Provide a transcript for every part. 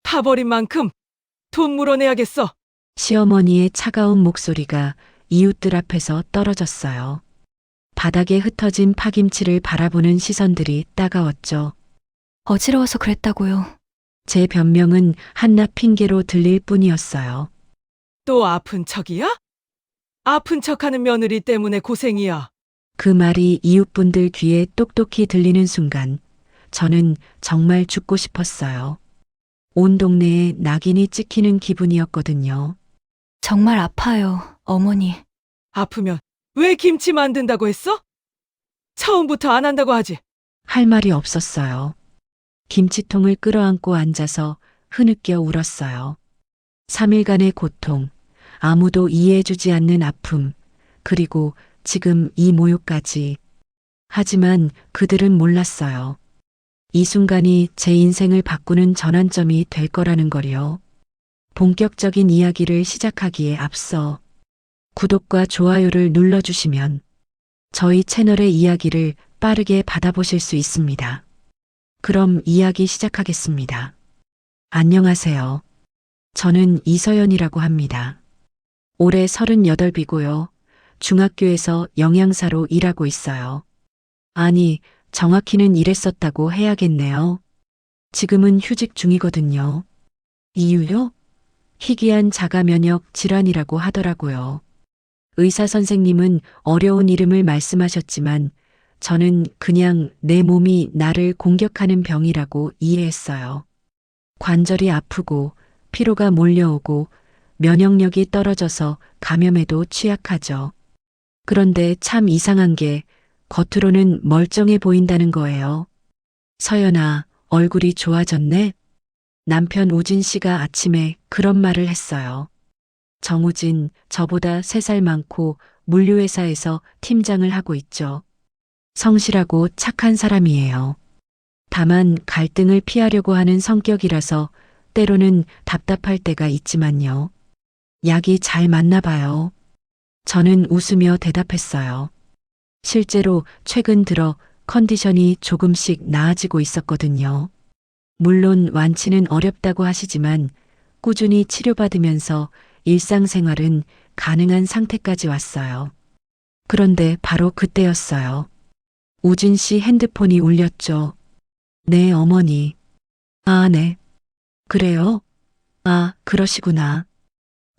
타버린 만큼 돈 물어내야겠어. 시어머니의 차가운 목소리가 이웃들 앞에서 떨어졌어요. 바닥에 흩어진 파김치를 바라보는 시선들이 따가웠죠. 어지러워서 그랬다고요. 제 변명은 한낱 핑계로 들릴 뿐이었어요. 또 아픈 척이야? 아픈 척하는 며느리 때문에 고생이야. 그 말이 이웃분들 귀에 똑똑히 들리는 순간 저는 정말 죽고 싶었어요. 온 동네에 낙인이 찍히는 기분이었거든요. 정말 아파요, 어머니. 아프면 왜 김치 만든다고 했어? 처음부터 안 한다고 하지. 할 말이 없었어요. 김치통을 끌어안고 앉아서 흐느껴 울었어요. 3일간의 고통, 아무도 이해해주지 않는 아픔, 그리고 지금 이 모욕까지. 하지만 그들은 몰랐어요. 이 순간이 제 인생을 바꾸는 전환점이 될 거라는 걸요. 본격적인 이야기를 시작하기에 앞서 구독과 좋아요를 눌러주시면 저희 채널의 이야기를 빠르게 받아보실 수 있습니다. 그럼 이야기 시작하겠습니다. 안녕하세요. 저는 이서연이라고 합니다. 올해 38이고요. 중학교에서 영양사로 일하고 있어요. 아니, 정확히는 일했었다고 해야겠네요. 지금은 휴직 중이거든요. 이유요? 희귀한 자가 면역 질환이라고 하더라고요. 의사 선생님은 어려운 이름을 말씀하셨지만 저는 그냥 내 몸이 나를 공격하는 병이라고 이해했어요. 관절이 아프고 피로가 몰려오고 면역력이 떨어져서 감염에도 취약하죠. 그런데 참 이상한 게 겉으로는 멀쩡해 보인다는 거예요. 서연아, 얼굴이 좋아졌네? 남편 우진 씨가 아침에 그런 말을 했어요. 정우진, 저보다 3살 많고 물류회사에서 팀장을 하고 있죠. 성실하고 착한 사람이에요. 다만 갈등을 피하려고 하는 성격이라서 때로는 답답할 때가 있지만요. 약이 잘 맞나 봐요. 저는 웃으며 대답했어요. 실제로 최근 들어 컨디션이 조금씩 나아지고 있었거든요. 물론 완치는 어렵다고 하시지만 꾸준히 치료받으면서 일상생활은 가능한 상태까지 왔어요. 그런데 바로 그때였어요. 우진 씨 핸드폰이 울렸죠. 네, 어머니. 아, 네. 그래요? 아, 그러시구나.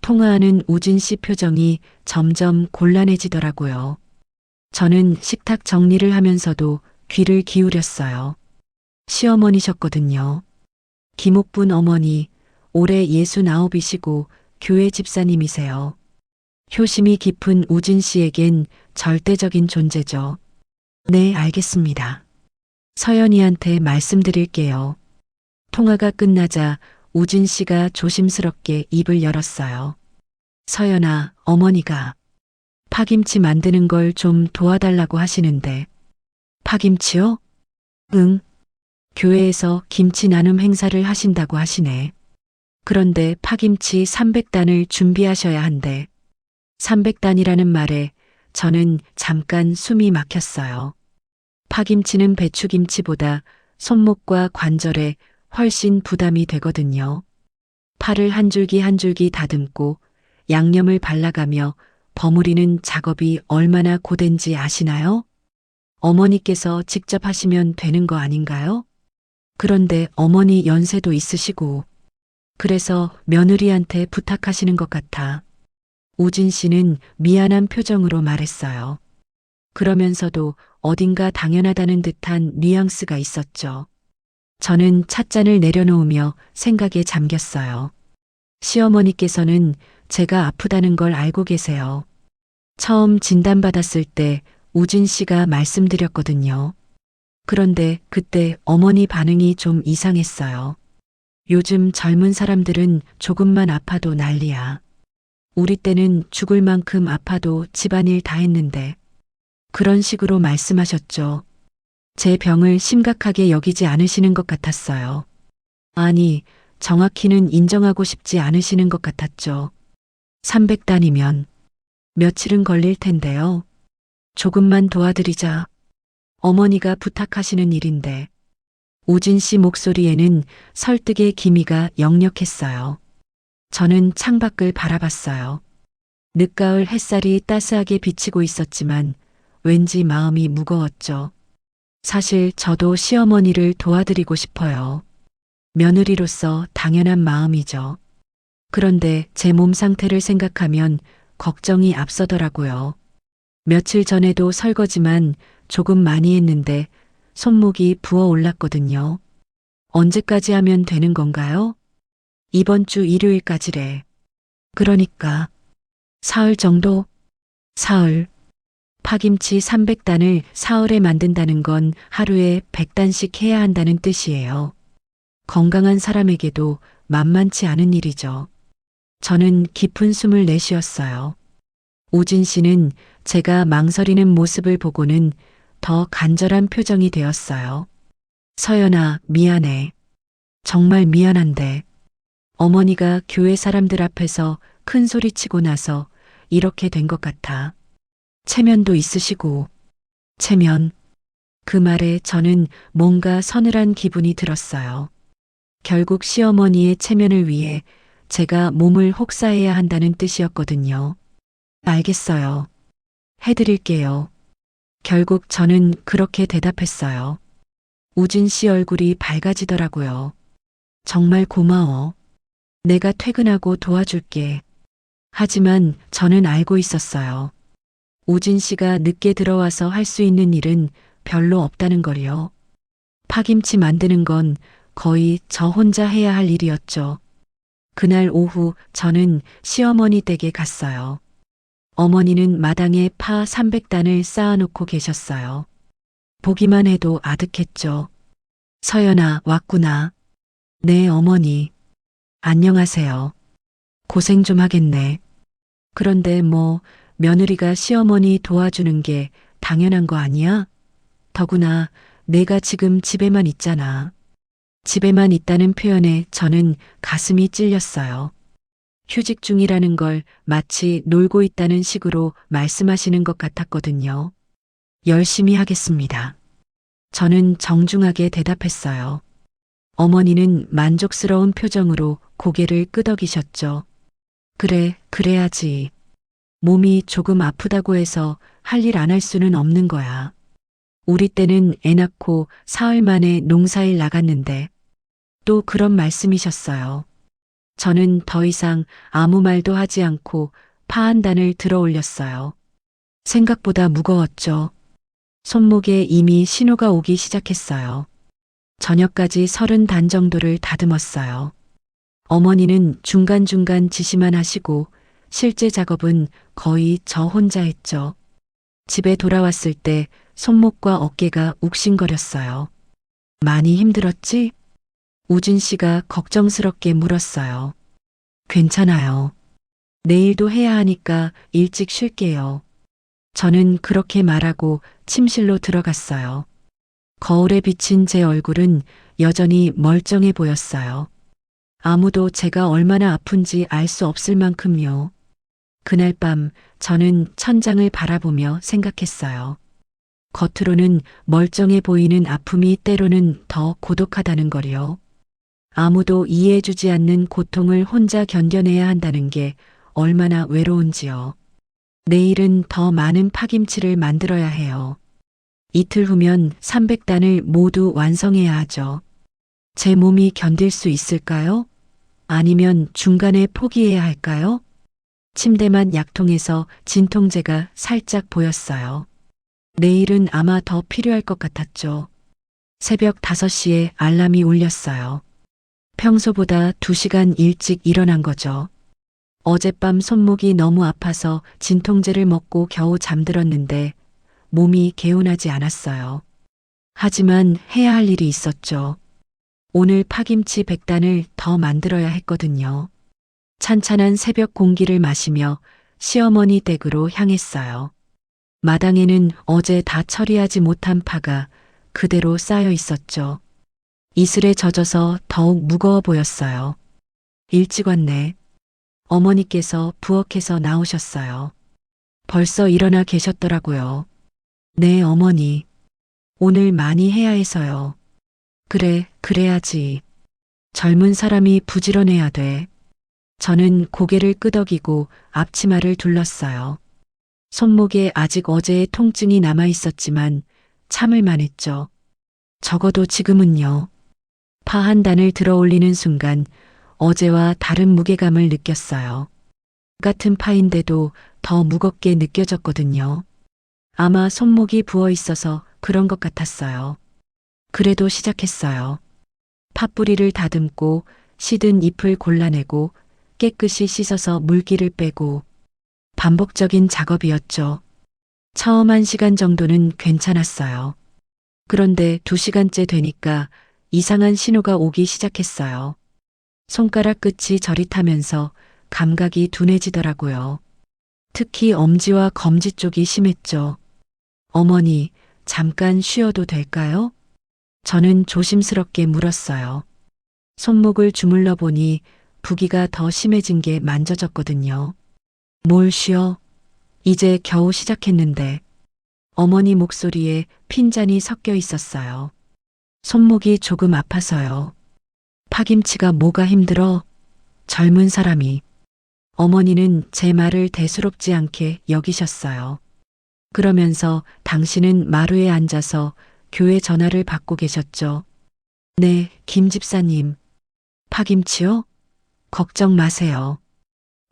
통화하는 우진 씨 표정이 점점 곤란해지더라고요. 저는 식탁 정리를 하면서도 귀를 기울였어요. 시어머니셨거든요. 김옥분 어머니, 올해 69이시고 교회 집사님이세요. 효심이 깊은 우진 씨에겐 절대적인 존재죠. 네, 알겠습니다. 서연이한테 말씀드릴게요. 통화가 끝나자 우진 씨가 조심스럽게 입을 열었어요. 서연아, 어머니가 파김치 만드는 걸 좀 도와달라고 하시는데. 파김치요? 응. 교회에서 김치 나눔 행사를 하신다고 하시네. 그런데 파김치 300단을 준비하셔야 한대. 300단이라는 말에 저는 잠깐 숨이 막혔어요. 파김치는 배추김치보다 손목과 관절에 훨씬 부담이 되거든요. 파를 한 줄기 한 줄기 다듬고 양념을 발라가며 버무리는 작업이 얼마나 고된지 아시나요? 어머니께서 직접 하시면 되는 거 아닌가요? 그런데 어머니 연세도 있으시고 그래서 며느리한테 부탁하시는 것 같아. 우진 씨는 미안한 표정으로 말했어요. 그러면서도 어딘가 당연하다는 듯한 뉘앙스가 있었죠. 저는 찻잔을 내려놓으며 생각에 잠겼어요. 시어머니께서는 제가 아프다는 걸 알고 계세요. 처음 진단받았을 때 우진 씨가 말씀드렸거든요. 그런데 그때 어머니 반응이 좀 이상했어요. 요즘 젊은 사람들은 조금만 아파도 난리야. 우리 때는 죽을 만큼 아파도 집안일 다 했는데. 그런 식으로 말씀하셨죠. 제 병을 심각하게 여기지 않으시는 것 같았어요. 아니, 정확히는 인정하고 싶지 않으시는 것 같았죠. 300단이면 며칠은 걸릴 텐데요. 조금만 도와드리자. 어머니가 부탁하시는 일인데. 우진 씨 목소리에는 설득의 기미가 역력했어요. 저는 창밖을 바라봤어요. 늦가을 햇살이 따스하게 비치고 있었지만 왠지 마음이 무거웠죠. 사실 저도 시어머니를 도와드리고 싶어요. 며느리로서 당연한 마음이죠. 그런데 제 몸 상태를 생각하면 걱정이 앞서더라고요. 며칠 전에도 설거지만 조금 많이 했는데 손목이 부어올랐거든요. 언제까지 하면 되는 건가요? 이번 주 일요일까지래. 그러니까 사흘 정도? 사흘. 파김치 300단을 사흘에 만든다는 건 하루에 100단씩 해야 한다는 뜻이에요. 건강한 사람에게도 만만치 않은 일이죠. 저는 깊은 숨을 내쉬었어요. 우진 씨는 제가 망설이는 모습을 보고는 더 간절한 표정이 되었어요. 서연아, 미안해. 정말 미안한데. 어머니가 교회 사람들 앞에서 큰 소리 치고 나서 이렇게 된 것 같아. 체면도 있으시고. 체면. 그 말에 저는 뭔가 서늘한 기분이 들었어요. 결국 시어머니의 체면을 위해 제가 몸을 혹사해야 한다는 뜻이었거든요. 알겠어요. 해드릴게요. 결국 저는 그렇게 대답했어요. 우진 씨 얼굴이 밝아지더라고요. 정말 고마워. 내가 퇴근하고 도와줄게. 하지만 저는 알고 있었어요. 우진 씨가 늦게 들어와서 할 수 있는 일은 별로 없다는 걸요. 파김치 만드는 건 거의 저 혼자 해야 할 일이었죠. 그날 오후 저는 시어머니 댁에 갔어요. 어머니는 마당에 파 300단을 쌓아놓고 계셨어요. 보기만 해도 아득했죠. 서연아, 왔구나. 네, 어머니. 안녕하세요. 고생 좀 하겠네. 그런데 뭐 며느리가 시어머니 도와주는 게 당연한 거 아니야? 더구나 내가 지금 집에만 있잖아. 집에만 있다는 표현에 저는 가슴이 찔렸어요. 휴직 중이라는 걸 마치 놀고 있다는 식으로 말씀하시는 것 같았거든요. 열심히 하겠습니다. 저는 정중하게 대답했어요. 어머니는 만족스러운 표정으로 고개를 끄덕이셨죠. 그래, 그래야지. 몸이 조금 아프다고 해서 할 일 안 할 수는 없는 거야. 우리 때는 애 낳고 사흘 만에 농사일 나갔는데 또 그런 말씀이셨어요. 저는 더 이상 아무 말도 하지 않고 파 한 단을 들어 올렸어요. 생각보다 무거웠죠. 손목에 이미 신호가 오기 시작했어요. 저녁까지 30단 정도를 다듬었어요. 어머니는 중간중간 지시만 하시고 실제 작업은 거의 저 혼자 했죠. 집에 돌아왔을 때 손목과 어깨가 욱신거렸어요. 많이 힘들었지? 우진 씨가 걱정스럽게 물었어요. 괜찮아요. 내일도 해야 하니까 일찍 쉴게요. 저는 그렇게 말하고 침실로 들어갔어요. 거울에 비친 제 얼굴은 여전히 멀쩡해 보였어요. 아무도 제가 얼마나 아픈지 알 수 없을 만큼요. 그날 밤 저는 천장을 바라보며 생각했어요. 겉으로는 멀쩡해 보이는 아픔이 때로는 더 고독하다는 걸요. 아무도 이해해주지 않는 고통을 혼자 견뎌내야 한다는 게 얼마나 외로운지요. 내일은 더 많은 파김치를 만들어야 해요. 이틀 후면 300단을 모두 완성해야 하죠. 제 몸이 견딜 수 있을까요? 아니면 중간에 포기해야 할까요? 침대만 약통에서 진통제가 살짝 보였어요. 내일은 아마 더 필요할 것 같았죠. 새벽 5시에 알람이 울렸어요. 평소보다 2시간 일찍 일어난 거죠. 어젯밤 손목이 너무 아파서 진통제를 먹고 겨우 잠들었는데 몸이 개운하지 않았어요. 하지만 해야 할 일이 있었죠. 오늘 파김치 100단을 더 만들어야 했거든요. 찬찬한 새벽 공기를 마시며 시어머니 댁으로 향했어요. 마당에는 어제 다 처리하지 못한 파가 그대로 쌓여 있었죠. 이슬에 젖어서 더욱 무거워 보였어요. 일찍 왔네. 어머니께서 부엌에서 나오셨어요. 벌써 일어나 계셨더라고요. 네, 어머니. 오늘 많이 해야 해서요. 그래, 그래야지. 젊은 사람이 부지런해야 돼. 저는 고개를 끄덕이고 앞치마를 둘렀어요. 손목에 아직 어제의 통증이 남아 있었지만 참을만 했죠. 적어도 지금은요. 파 한 단을 들어 올리는 순간 어제와 다른 무게감을 느꼈어요. 같은 파인데도 더 무겁게 느껴졌거든요. 아마 손목이 부어 있어서 그런 것 같았어요. 그래도 시작했어요. 팥뿌리를 다듬고 시든 잎을 골라내고 깨끗이 씻어서 물기를 빼고 반복적인 작업이었죠. 처음 1시간 정도는 괜찮았어요. 그런데 2시간째 되니까 이상한 신호가 오기 시작했어요. 손가락 끝이 저릿하면서 감각이 둔해지더라고요. 특히 엄지와 검지 쪽이 심했죠. 어머니, 잠깐 쉬어도 될까요? 저는 조심스럽게 물었어요. 손목을 주물러 보니 부기가 더 심해진 게 만져졌거든요. 뭘 쉬어? 이제 겨우 시작했는데. 어머니 목소리에 핀잔이 섞여 있었어요. 손목이 조금 아파서요. 파김치가 뭐가 힘들어? 젊은 사람이. 어머니는 제 말을 대수롭지 않게 여기셨어요. 그러면서 당신은 마루에 앉아서 교회 전화를 받고 계셨죠. 네, 김 집사님. 파김치요? 걱정 마세요.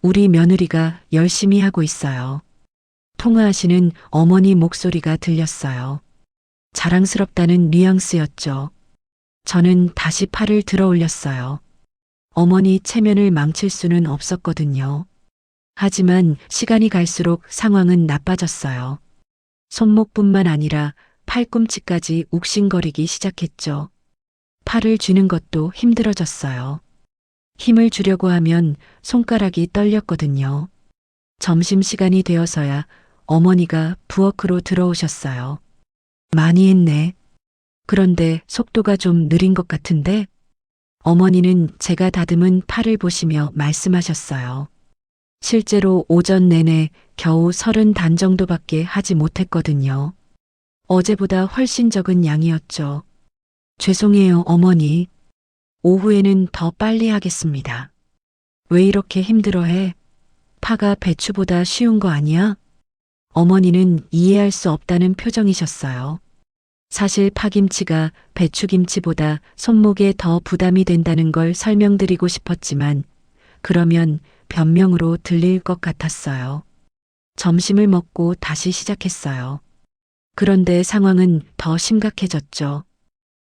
우리 며느리가 열심히 하고 있어요. 통화하시는 어머니 목소리가 들렸어요. 자랑스럽다는 뉘앙스였죠. 저는 다시 팔을 들어 올렸어요. 어머니 체면을 망칠 수는 없었거든요. 하지만 시간이 갈수록 상황은 나빠졌어요. 손목뿐만 아니라 팔꿈치까지 욱신거리기 시작했죠. 팔을 쥐는 것도 힘들어졌어요. 힘을 주려고 하면 손가락이 떨렸거든요. 점심시간이 되어서야 어머니가 부엌으로 들어오셨어요. 많이 했네. 그런데 속도가 좀 느린 것 같은데? 어머니는 제가 다듬은 팔을 보시며 말씀하셨어요. 실제로 오전 내내 겨우 30단 정도밖에 하지 못했거든요. 어제보다 훨씬 적은 양이었죠. 죄송해요, 어머니. 오후에는 더 빨리 하겠습니다. 왜 이렇게 힘들어해? 파가 배추보다 쉬운 거 아니야? 어머니는 이해할 수 없다는 표정이셨어요. 사실 파김치가 배추김치보다 손목에 더 부담이 된다는 걸 설명드리고 싶었지만 그러면 변명으로 들릴 것 같았어요. 점심을 먹고 다시 시작했어요. 그런데 상황은 더 심각해졌죠.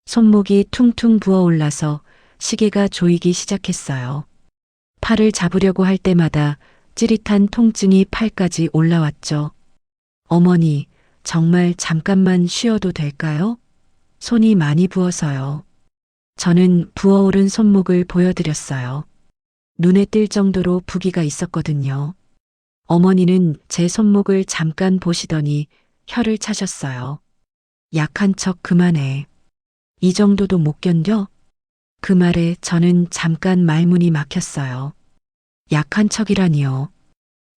손목이 퉁퉁 부어올라서 시계가 조이기 시작했어요. 팔을 잡으려고 할 때마다 찌릿한 통증이 팔까지 올라왔죠. 어머니, 정말 잠깐만 쉬어도 될까요? 손이 많이 부어서요. 저는 부어오른 손목을 보여드렸어요. 눈에 띌 정도로 부기가 있었거든요. 어머니는 제 손목을 잠깐 보시더니 혀를 차셨어요. 약한 척 그만해. 이 정도도 못 견뎌? 그 말에 저는 잠깐 말문이 막혔어요. 약한 척이라니요.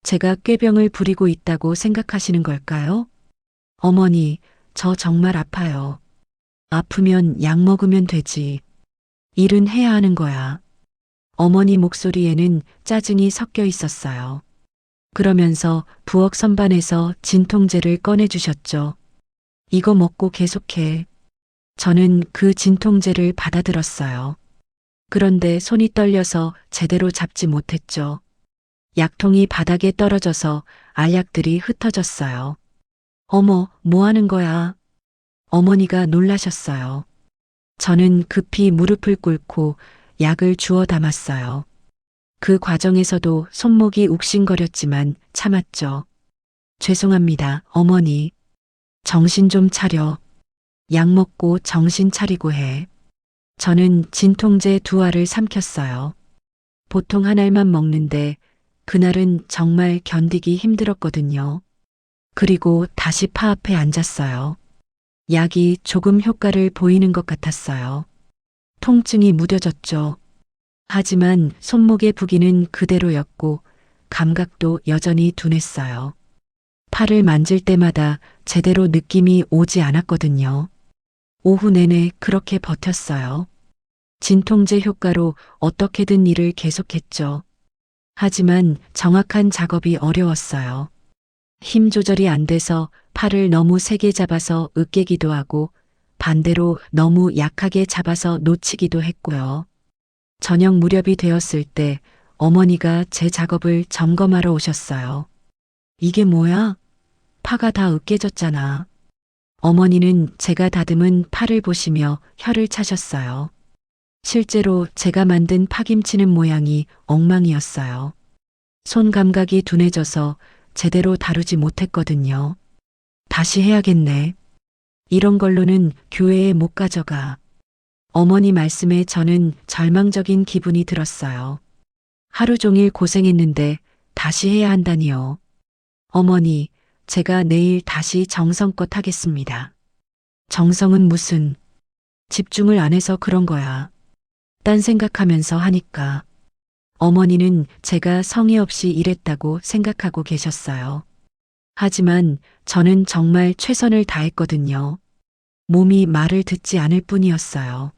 제가 꾀병을 부리고 있다고 생각하시는 걸까요? 어머니, 저 정말 아파요. 아프면 약 먹으면 되지. 일은 해야 하는 거야. 어머니 목소리에는 짜증이 섞여 있었어요. 그러면서 부엌 선반에서 진통제를 꺼내주셨죠. 이거 먹고 계속해. 저는 그 진통제를 받아들었어요. 그런데 손이 떨려서 제대로 잡지 못했죠. 약통이 바닥에 떨어져서 알약들이 흩어졌어요. 어머, 뭐 하는 거야? 어머니가 놀라셨어요. 저는 급히 무릎을 꿇고 약을 주워 담았어요. 그 과정에서도 손목이 욱신거렸지만 참았죠. 죄송합니다, 어머니. 정신 좀 차려. 약 먹고 정신 차리고 해. 저는 진통제 2알을 삼켰어요. 보통 한 알만 먹는데 그날은 정말 견디기 힘들었거든요. 그리고 다시 파 앞에 앉았어요. 약이 조금 효과를 보이는 것 같았어요. 통증이 무뎌졌죠. 하지만 손목의 부기는 그대로였고 감각도 여전히 둔했어요. 팔을 만질 때마다 제대로 느낌이 오지 않았거든요. 오후 내내 그렇게 버텼어요. 진통제 효과로 어떻게든 일을 계속했죠. 하지만 정확한 작업이 어려웠어요. 힘 조절이 안 돼서 팔을 너무 세게 잡아서 으깨기도 하고 반대로 너무 약하게 잡아서 놓치기도 했고요. 저녁 무렵이 되었을 때 어머니가 제 작업을 점검하러 오셨어요. 이게 뭐야? 파가 다 으깨졌잖아. 어머니는 제가 다듬은 파를 보시며 혀를 차셨어요. 실제로 제가 만든 파김치는 모양이 엉망이었어요. 손 감각이 둔해져서 제대로 다루지 못했거든요. 다시 해야겠네. 이런 걸로는 교회에 못 가져가. 어머니 말씀에 저는 절망적인 기분이 들었어요. 하루 종일 고생했는데 다시 해야 한다니요. 어머니, 제가 내일 다시 정성껏 하겠습니다. 정성은 무슨, 집중을 안 해서 그런 거야. 딴 생각하면서 하니까. 어머니는 제가 성의 없이 일했다고 생각하고 계셨어요. 하지만 저는 정말 최선을 다했거든요. 몸이 말을 듣지 않을 뿐이었어요.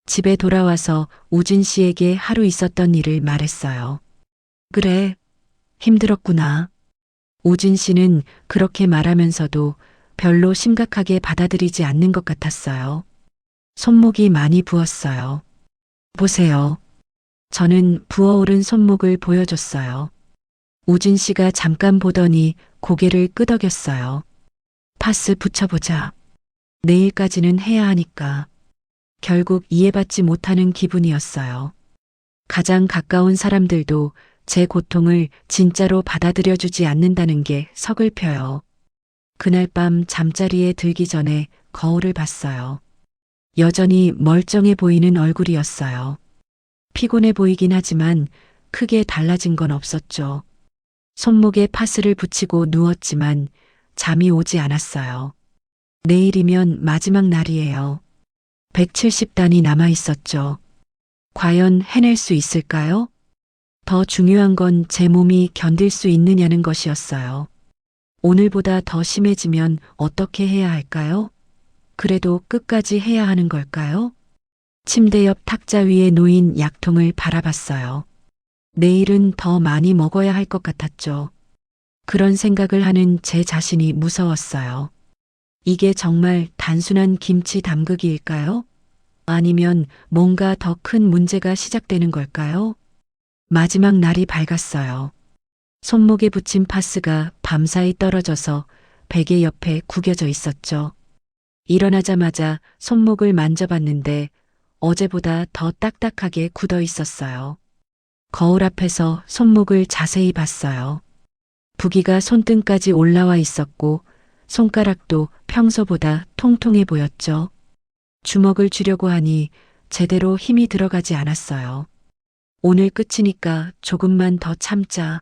집에 돌아와서 우진 씨에게 하루 있었던 일을 말했어요. 그래, 힘들었구나. 우진 씨는 그렇게 말하면서도 별로 심각하게 받아들이지 않는 것 같았어요. 손목이 많이 부었어요. 보세요. 저는 부어오른 손목을 보여줬어요. 우진 씨가 잠깐 보더니 고개를 끄덕였어요. 파스 붙여보자. 내일까지는 해야 하니까. 결국 이해받지 못하는 기분이었어요. 가장 가까운 사람들도 제 고통을 진짜로 받아들여주지 않는다는 게 서글퍼요. 그날 밤 잠자리에 들기 전에 거울을 봤어요. 여전히 멀쩡해 보이는 얼굴이었어요. 피곤해 보이긴 하지만 크게 달라진 건 없었죠. 손목에 파스를 붙이고 누웠지만 잠이 오지 않았어요. 내일이면 마지막 날이에요. 170단이 남아 있었죠. 과연 해낼 수 있을까요? 더 중요한 건 제 몸이 견딜 수 있느냐는 것이었어요. 오늘보다 더 심해지면 어떻게 해야 할까요? 그래도 끝까지 해야 하는 걸까요? 침대 옆 탁자 위에 놓인 약통을 바라봤어요. 내일은 더 많이 먹어야 할 것 같았죠. 그런 생각을 하는 제 자신이 무서웠어요. 이게 정말 단순한 김치 담그기일까요? 아니면 뭔가 더 큰 문제가 시작되는 걸까요? 마지막 날이 밝았어요. 손목에 붙인 파스가 밤사이 떨어져서 베개 옆에 구겨져 있었죠. 일어나자마자 손목을 만져봤는데 어제보다 더 딱딱하게 굳어 있었어요. 거울 앞에서 손목을 자세히 봤어요. 부기가 손등까지 올라와 있었고 손가락도 평소보다 통통해 보였죠. 주먹을 쥐려고 하니 제대로 힘이 들어가지 않았어요. 오늘 끝이니까 조금만 더 참자.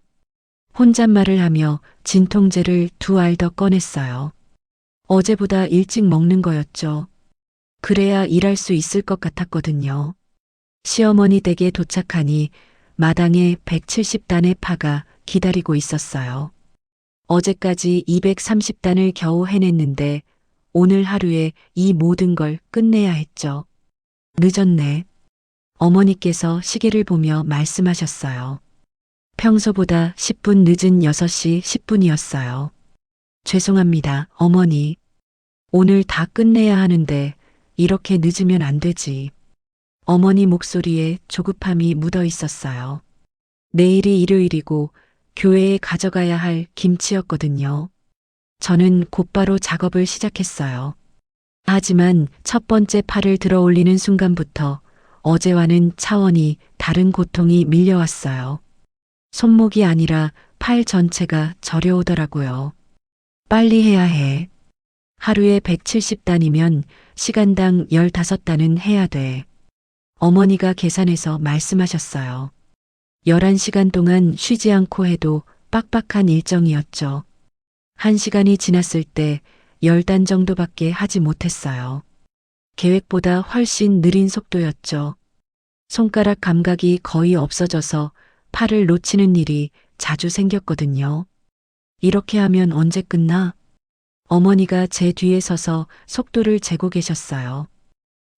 혼잣말을 하며 진통제를 2알 더 꺼냈어요. 어제보다 일찍 먹는 거였죠. 그래야 일할 수 있을 것 같았거든요. 시어머니 댁에 도착하니 마당에 170단의 파가 기다리고 있었어요. 어제까지 230단을 겨우 해냈는데 오늘 하루에 이 모든 걸 끝내야 했죠. 늦었네. 어머니께서 시계를 보며 말씀하셨어요. 평소보다 10분 늦은 6시 10분이었어요. 죄송합니다, 어머니. 오늘 다 끝내야 하는데 이렇게 늦으면 안 되지. 어머니 목소리에 조급함이 묻어 있었어요. 내일이 일요일이고 교회에 가져가야 할 김치였거든요. 저는 곧바로 작업을 시작했어요. 하지만 첫 번째 팔을 들어 올리는 순간부터 어제와는 차원이 다른 고통이 밀려왔어요. 손목이 아니라 팔 전체가 저려오더라고요. 빨리 해야 해. 하루에 170단이면 시간당 15단은 해야 돼. 어머니가 계산해서 말씀하셨어요. 11시간 동안 쉬지 않고 해도 빡빡한 일정이었죠. 1시간이 지났을 때 10단 정도밖에 하지 못했어요. 계획보다 훨씬 느린 속도였죠. 손가락 감각이 거의 없어져서 팔을 놓치는 일이 자주 생겼거든요. 이렇게 하면 언제 끝나? 어머니가 제 뒤에 서서 속도를 재고 계셨어요.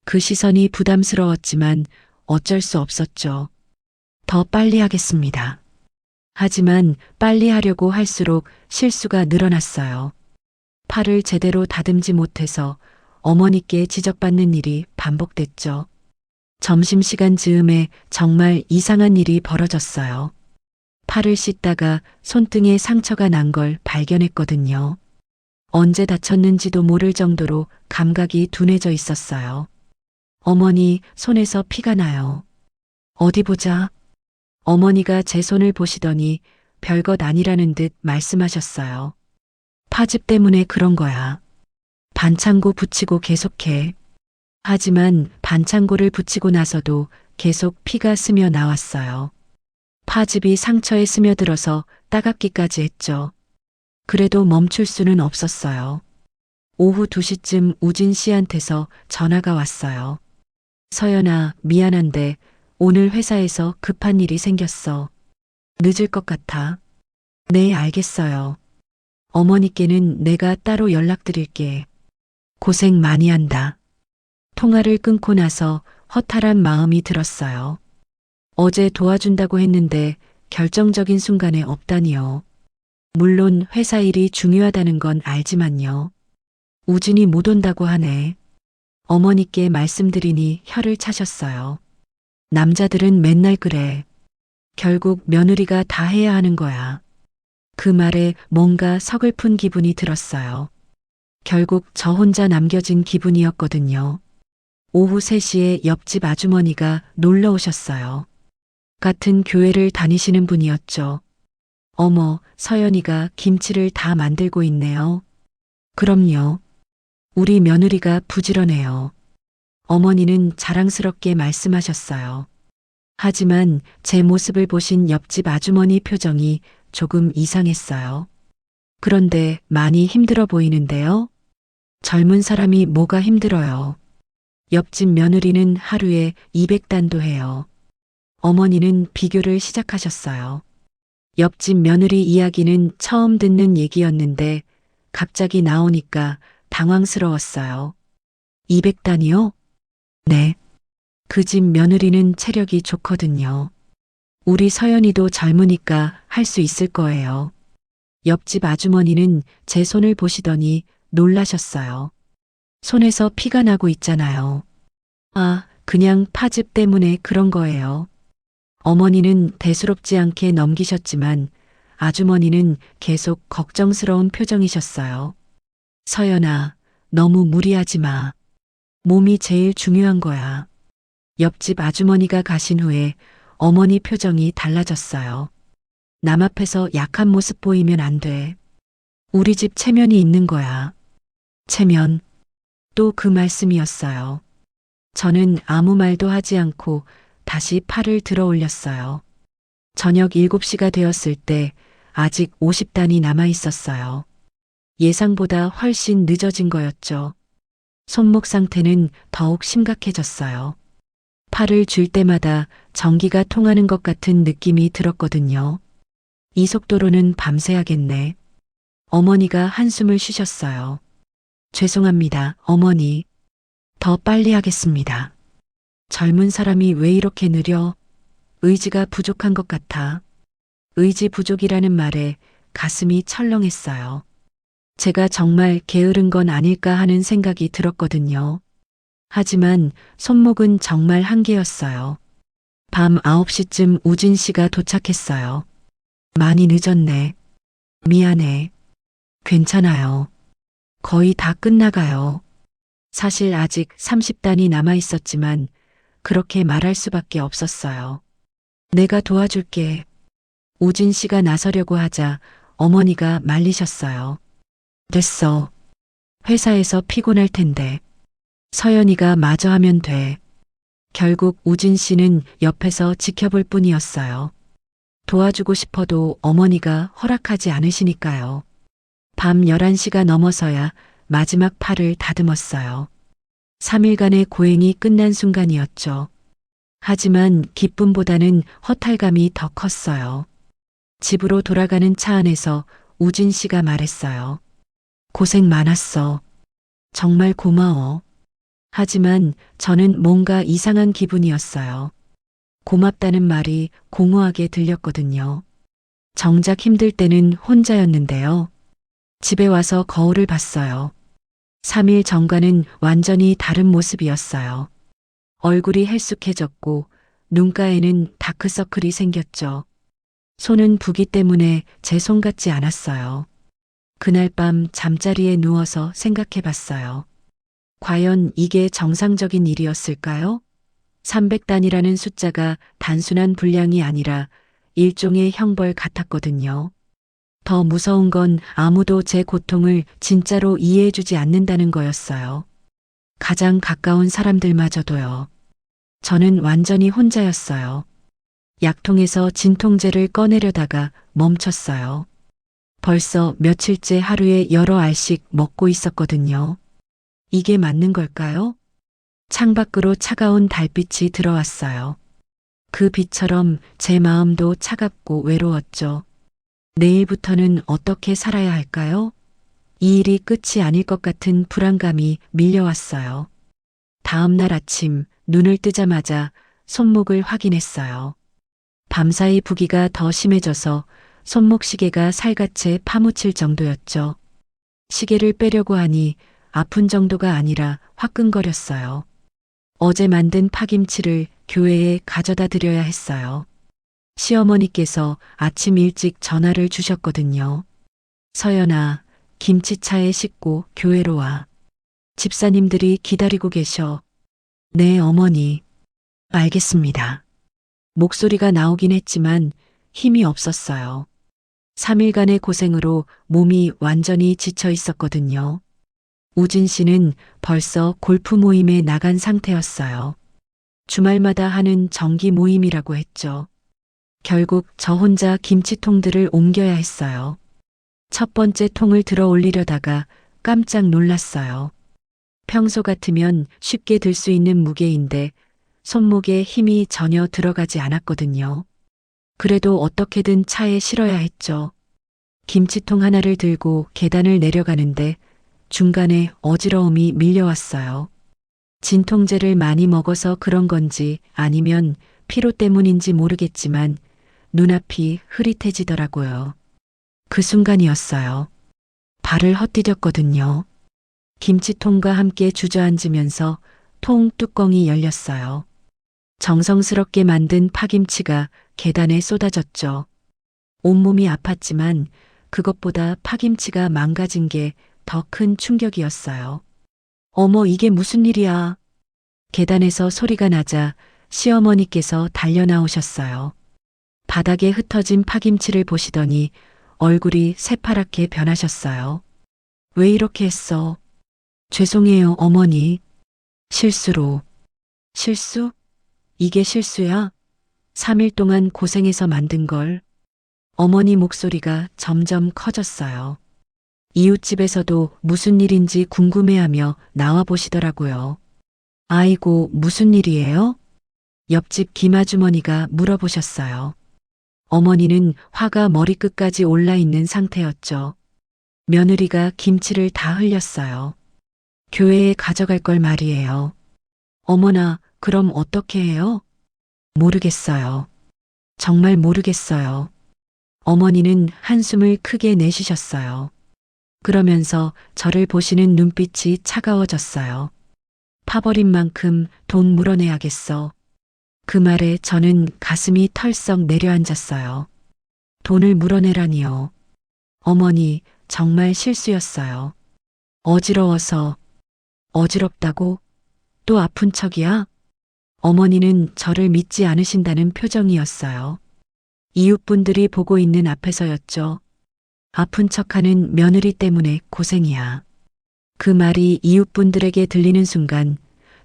그 시선이 부담스러웠지만 어쩔 수 없었죠. 더 빨리 하겠습니다. 하지만 빨리 하려고 할수록 실수가 늘어났어요. 팔을 제대로 다듬지 못해서 어머니께 지적받는 일이 반복됐죠. 점심시간 즈음에 정말 이상한 일이 벌어졌어요. 팔을 씻다가 손등에 상처가 난 걸 발견했거든요. 언제 다쳤는지도 모를 정도로 감각이 둔해져 있었어요. 어머니, 손에서 피가 나요. 어디 보자. 어머니가 제 손을 보시더니 별것 아니라는 듯 말씀하셨어요. 파즙 때문에 그런 거야. 반창고 붙이고 계속해. 하지만 반창고를 붙이고 나서도 계속 피가 스며 나왔어요. 파즙이 상처에 스며들어서 따갑기까지 했죠. 그래도 멈출 수는 없었어요. 오후 2시쯤 우진 씨한테서 전화가 왔어요. 서연아, 미안한데 오늘 회사에서 급한 일이 생겼어. 늦을 것 같아. 네, 알겠어요. 어머니께는 내가 따로 연락드릴게. 고생 많이 한다. 통화를 끊고 나서 허탈한 마음이 들었어요. 어제 도와준다고 했는데 결정적인 순간에 없다니요. 물론 회사 일이 중요하다는 건 알지만요. 우진이 못 온다고 하네. 어머니께 말씀드리니 혀를 차셨어요. 남자들은 맨날 그래. 결국 며느리가 다 해야 하는 거야. 그 말에 뭔가 서글픈 기분이 들었어요. 결국 저 혼자 남겨진 기분이었거든요. 오후 3시에 옆집 아주머니가 놀러 오셨어요. 같은 교회를 다니시는 분이었죠. 어머, 서연이가 김치를 다 만들고 있네요. 그럼요. 우리 며느리가 부지런해요. 어머니는 자랑스럽게 말씀하셨어요. 하지만 제 모습을 보신 옆집 아주머니 표정이 조금 이상했어요. 그런데 많이 힘들어 보이는데요? 젊은 사람이 뭐가 힘들어요. 옆집 며느리는 하루에 200단도 해요. 어머니는 비교를 시작하셨어요. 옆집 며느리 이야기는 처음 듣는 얘기였는데 갑자기 나오니까 당황스러웠어요. 200단이요? 네. 그 집 며느리는 체력이 좋거든요. 우리 서연이도 젊으니까 할 수 있을 거예요. 옆집 아주머니는 제 손을 보시더니 놀라셨어요. 손에서 피가 나고 있잖아요. 아, 그냥 파즙 때문에 그런 거예요. 어머니는 대수롭지 않게 넘기셨지만 아주머니는 계속 걱정스러운 표정이셨어요. 서연아, 너무 무리하지 마. 몸이 제일 중요한 거야. 옆집 아주머니가 가신 후에 어머니 표정이 달라졌어요. 남 앞에서 약한 모습 보이면 안 돼. 우리 집 체면이 있는 거야. 체면. 또 그 말씀이었어요. 저는 아무 말도 하지 않고 다시 팔을 들어 올렸어요. 저녁 7시가 되었을 때 아직 50단이 남아 있었어요. 예상보다 훨씬 늦어진 거였죠. 손목 상태는 더욱 심각해졌어요. 팔을 쥘 때마다 전기가 통하는 것 같은 느낌이 들었거든요. 이 속도로는 밤새야겠네. 어머니가 한숨을 쉬셨어요. 죄송합니다, 어머니. 더 빨리 하겠습니다. 젊은 사람이 왜 이렇게 느려? 의지가 부족한 것 같아. 의지 부족이라는 말에 가슴이 철렁했어요. 제가 정말 게으른 건 아닐까 하는 생각이 들었거든요. 하지만 손목은 정말 한계였어요. 밤 9시쯤 우진 씨가 도착했어요. 많이 늦었네. 미안해. 괜찮아요. 거의 다 끝나가요. 사실 아직 30단이 남아 있었지만 그렇게 말할 수밖에 없었어요. 내가 도와줄게. 우진 씨가 나서려고 하자 어머니가 말리셨어요. 됐어. 회사에서 피곤할 텐데. 서연이가 마저 하면 돼. 결국 우진 씨는 옆에서 지켜볼 뿐이었어요. 도와주고 싶어도 어머니가 허락하지 않으시니까요. 밤 11시가 넘어서야 마지막 팔을 다듬었어요. 3일간의 고행이 끝난 순간이었죠. 하지만 기쁨보다는 허탈감이 더 컸어요. 집으로 돌아가는 차 안에서 우진 씨가 말했어요. 고생 많았어. 정말 고마워. 하지만 저는 뭔가 이상한 기분이었어요. 고맙다는 말이 공허하게 들렸거든요. 정작 힘들 때는 혼자였는데요. 집에 와서 거울을 봤어요. 3일 전과는 완전히 다른 모습이었어요. 얼굴이 헬쑥해졌고 눈가에는 다크서클이 생겼죠. 손은 부기 때문에 제 손 같지 않았어요. 그날 밤 잠자리에 누워서 생각해 봤어요. 과연 이게 정상적인 일이었을까요? 300단이라는 숫자가 단순한 분량이 아니라 일종의 형벌 같았거든요. 더 무서운 건 아무도 제 고통을 진짜로 이해해주지 않는다는 거였어요. 가장 가까운 사람들마저도요. 저는 완전히 혼자였어요. 약통에서 진통제를 꺼내려다가 멈췄어요. 벌써 며칠째 하루에 여러 알씩 먹고 있었거든요. 이게 맞는 걸까요? 창밖으로 차가운 달빛이 들어왔어요. 그 빛처럼 제 마음도 차갑고 외로웠죠. 내일부터는 어떻게 살아야 할까요? 이 일이 끝이 아닐 것 같은 불안감이 밀려왔어요. 다음 날 아침 눈을 뜨자마자 손목을 확인했어요. 밤사이 부기가 더 심해져서 손목 시계가 살갗에 파묻힐 정도였죠. 시계를 빼려고 하니 아픈 정도가 아니라 화끈거렸어요. 어제 만든 파김치를 교회에 가져다 드려야 했어요. 시어머니께서 아침 일찍 전화를 주셨거든요. 서연아, 김치차에 싣고 교회로 와. 집사님들이 기다리고 계셔. 네, 어머니. 알겠습니다. 목소리가 나오긴 했지만 힘이 없었어요. 3일간의 고생으로 몸이 완전히 지쳐 있었거든요. 우진 씨는 벌써 골프 모임에 나간 상태였어요. 주말마다 하는 정기 모임이라고 했죠. 결국 저 혼자 김치통들을 옮겨야 했어요. 첫 번째 통을 들어 올리려다가 깜짝 놀랐어요. 평소 같으면 쉽게 들 수 있는 무게인데 손목에 힘이 전혀 들어가지 않았거든요. 그래도 어떻게든 차에 실어야 했죠. 김치통 하나를 들고 계단을 내려가는데 중간에 어지러움이 밀려왔어요. 진통제를 많이 먹어서 그런 건지 아니면 피로 때문인지 모르겠지만 눈앞이 흐릿해지더라고요. 그 순간이었어요. 발을 헛디뎠거든요. 김치통과 함께 주저앉으면서 통 뚜껑이 열렸어요. 정성스럽게 만든 파김치가 계단에 쏟아졌죠. 온몸이 아팠지만 그것보다 파김치가 망가진 게 더 큰 충격이었어요. 어머, 이게 무슨 일이야? 계단에서 소리가 나자 시어머니께서 달려나오셨어요. 바닥에 흩어진 파김치를 보시더니 얼굴이 새파랗게 변하셨어요. 왜 이렇게 했어? 죄송해요, 어머니. 실수로. 실수? 이게 실수야? 3일 동안 고생해서 만든 걸. 어머니 목소리가 점점 커졌어요. 이웃집에서도 무슨 일인지 궁금해하며 나와 보시더라고요. 아이고, 무슨 일이에요? 옆집 김아주머니가 물어보셨어요. 어머니는 화가 머리끝까지 올라 있는 상태였죠. 며느리가 김치를 다 흘렸어요. 교회에 가져갈 걸 말이에요. 어머나, 그럼 어떻게 해요? 모르겠어요. 정말 모르겠어요. 어머니는 한숨을 크게 내쉬셨어요. 그러면서 저를 보시는 눈빛이 차가워졌어요. 파버린 만큼 돈 물어내야겠어. 그 말에 저는 가슴이 털썩 내려앉았어요. 돈을 물어내라니요. 어머니, 정말 실수였어요. 어지러워서. 어지럽다고? 또 아픈 척이야? 어머니는 저를 믿지 않으신다는 표정이었어요. 이웃분들이 보고 있는 앞에서였죠. 아픈 척하는 며느리 때문에 고생이야. 그 말이 이웃분들에게 들리는 순간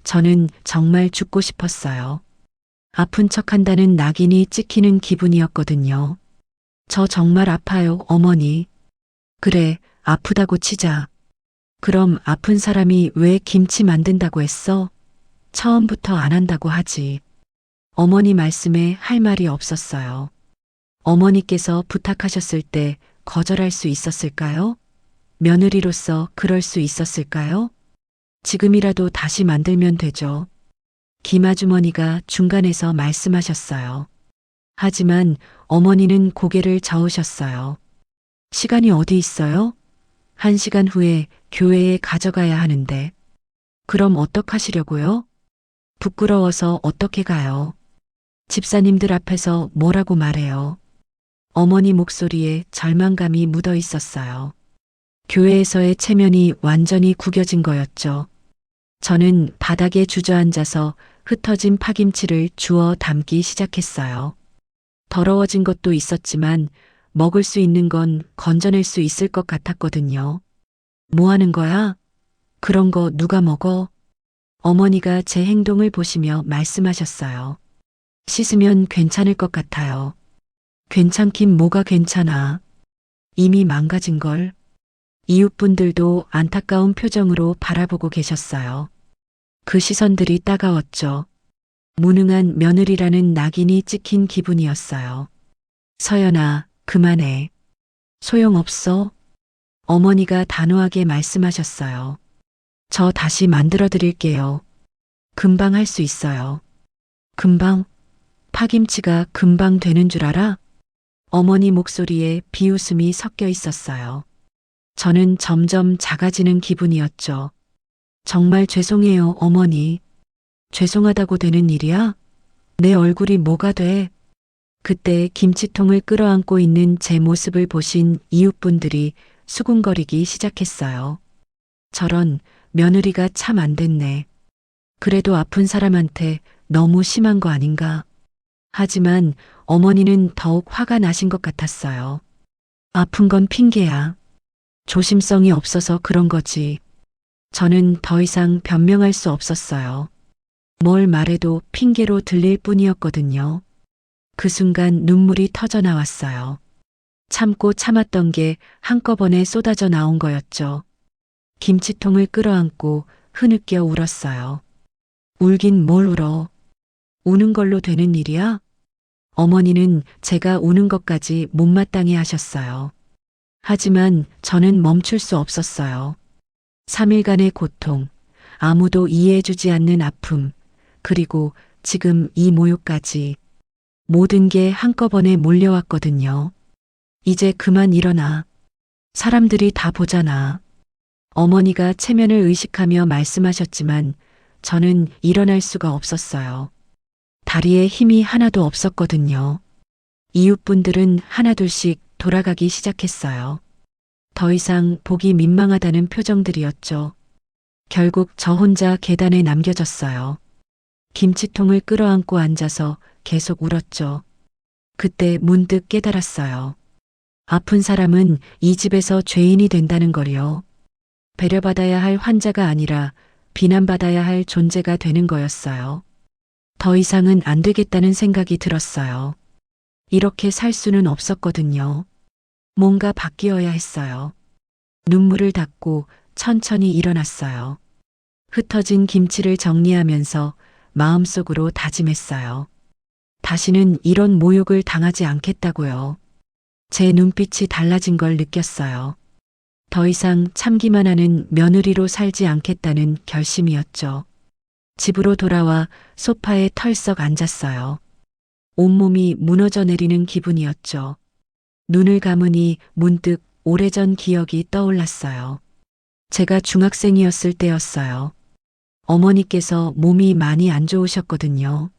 저는 정말 죽고 싶었어요. 아픈 척한다는 낙인이 찍히는 기분이었거든요. 저 정말 아파요, 어머니. 그래, 아프다고 치자. 그럼 아픈 사람이 왜 김치 만든다고 했어? 처음부터 안 한다고 하지. 어머니 말씀에 할 말이 없었어요. 어머니께서 부탁하셨을 때 거절할 수 있었을까요? 며느리로서 그럴 수 있었을까요? 지금이라도 다시 만들면 되죠. 김아주머니가 중간에서 말씀하셨어요. 하지만 어머니는 고개를 저으셨어요. 시간이 어디 있어요? 1시간 후에 교회에 가져가야 하는데. 그럼 어떡하시려고요? 부끄러워서 어떻게 가요? 집사님들 앞에서 뭐라고 말해요? 어머니 목소리에 절망감이 묻어 있었어요. 교회에서의 체면이 완전히 구겨진 거였죠. 저는 바닥에 주저앉아서 흩어진 파김치를 주워 담기 시작했어요. 더러워진 것도 있었지만 먹을 수 있는 건 건져낼 수 있을 것 같았거든요. 뭐 하는 거야? 그런 거 누가 먹어? 어머니가 제 행동을 보시며 말씀하셨어요. 씻으면 괜찮을 것 같아요. 괜찮긴 뭐가 괜찮아. 이미 망가진 걸. 이웃분들도 안타까운 표정으로 바라보고 계셨어요. 그 시선들이 따가웠죠. 무능한 며느리라는 낙인이 찍힌 기분이었어요. 서연아, 그만해. 소용없어. 어머니가 단호하게 말씀하셨어요. 저 다시 만들어 드릴게요. 금방 할 수 있어요. 금방? 파김치가 금방 되는 줄 알아? 어머니 목소리에 비웃음이 섞여 있었어요. 저는 점점 작아지는 기분이었죠. 정말 죄송해요, 어머니. 죄송하다고 되는 일이야? 내 얼굴이 뭐가 돼? 그때 김치통을 끌어안고 있는 제 모습을 보신 이웃분들이 수군거리기 시작했어요. 저런 며느리가 참 안 됐네. 그래도 아픈 사람한테 너무 심한 거 아닌가? 하지만 어머니는 더욱 화가 나신 것 같았어요. 아픈 건 핑계야. 조심성이 없어서 그런 거지. 저는 더 이상 변명할 수 없었어요. 뭘 말해도 핑계로 들릴 뿐이었거든요. 그 순간 눈물이 터져 나왔어요. 참고 참았던 게 한꺼번에 쏟아져 나온 거였죠. 김치통을 끌어안고 흐느껴 울었어요. 울긴 뭘 울어. 우는 걸로 되는 일이야? 어머니는 제가 우는 것까지 못마땅해 하셨어요. 하지만 저는 멈출 수 없었어요. 3일간의 고통, 아무도 이해해주지 않는 아픔, 그리고 지금 이 모욕까지. 모든 게 한꺼번에 몰려왔거든요. 이제 그만 일어나. 사람들이 다 보잖아. 어머니가 체면을 의식하며 말씀하셨지만 저는 일어날 수가 없었어요. 다리에 힘이 하나도 없었거든요. 이웃분들은 하나둘씩 돌아가기 시작했어요. 더 이상 보기 민망하다는 표정들이었죠. 결국 저 혼자 계단에 남겨졌어요. 김치통을 끌어안고 앉아서 계속 울었죠. 그때 문득 깨달았어요. 아픈 사람은 이 집에서 죄인이 된다는 걸요. 배려받아야 할 환자가 아니라 비난받아야 할 존재가 되는 거였어요. 더 이상은 안 되겠다는 생각이 들었어요. 이렇게 살 수는 없었거든요. 뭔가 바뀌어야 했어요. 눈물을 닦고 천천히 일어났어요. 흩어진 김치를 정리하면서 마음속으로 다짐했어요. 다시는 이런 모욕을 당하지 않겠다고요. 제 눈빛이 달라진 걸 느꼈어요. 더 이상 참기만 하는 며느리로 살지 않겠다는 결심이었죠. 집으로 돌아와 소파에 털썩 앉았어요. 온몸이 무너져 내리는 기분이었죠. 눈을 감으니 문득 오래전 기억이 떠올랐어요. 제가 중학생이었을 때였어요. 어머니께서 몸이 많이 안 좋으셨거든요.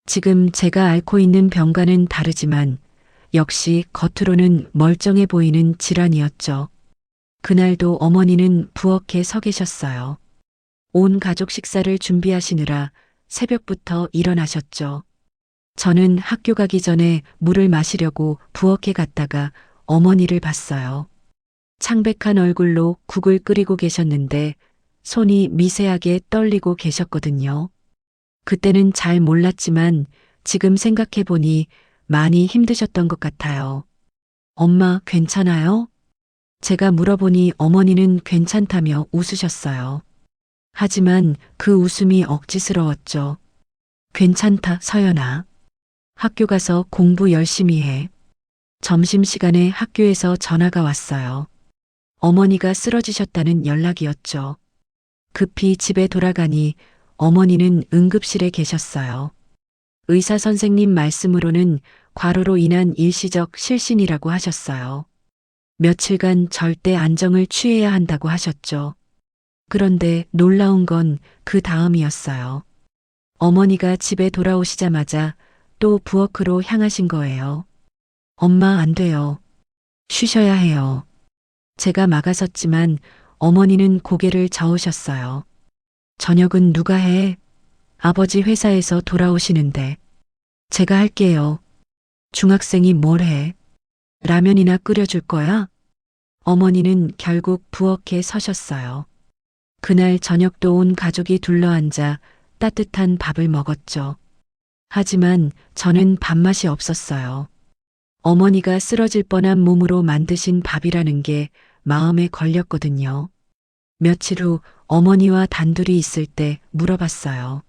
지금 제가 앓고 있는 병과는 다르지만 역시 겉으로는 멀쩡해 보이는 질환이었죠. 그날도 어머니는 부엌에 서 계셨어요. 온 가족 식사를 준비하시느라 새벽부터 일어나셨죠. 저는 학교 가기 전에 물을 마시려고 부엌에 갔다가 어머니를 봤어요. 창백한 얼굴로 국을 끓이고 계셨는데 손이 미세하게 떨리고 계셨거든요. 그때는 잘 몰랐지만 지금 생각해 보니 많이 힘드셨던 것 같아요. 엄마, 괜찮아요? 제가 물어보니 어머니는 괜찮다며 웃으셨어요. 하지만 그 웃음이 억지스러웠죠. 괜찮다, 서연아. 학교 가서 공부 열심히 해. 점심시간에 학교에서 전화가 왔어요. 어머니가 쓰러지셨다는 연락이었죠. 급히 집에 돌아가니 어머니는 응급실에 계셨어요. 의사 선생님 말씀으로는 과로로 인한 일시적 실신이라고 하셨어요. 며칠간 절대 안정을 취해야 한다고 하셨죠. 그런데 놀라운 건 그 다음이었어요. 어머니가 집에 돌아오시자마자 또 부엌으로 향하신 거예요. 엄마 안 돼요. 쉬셔야 해요. 제가 막아섰지만 어머니는 고개를 저으셨어요. 저녁은 누가 해? 아버지 회사에서 돌아오시는데. 제가 할게요. 중학생이 뭘 해? 라면이나 끓여줄 거야? 어머니는 결국 부엌에 서셨어요. 그날 저녁도 온 가족이 둘러앉아 따뜻한 밥을 먹었죠. 하지만 저는 밥맛이 없었어요. 어머니가 쓰러질 뻔한 몸으로 만드신 밥이라는 게 마음에 걸렸거든요. 며칠 후 어머니와 단둘이 있을 때 물어봤어요.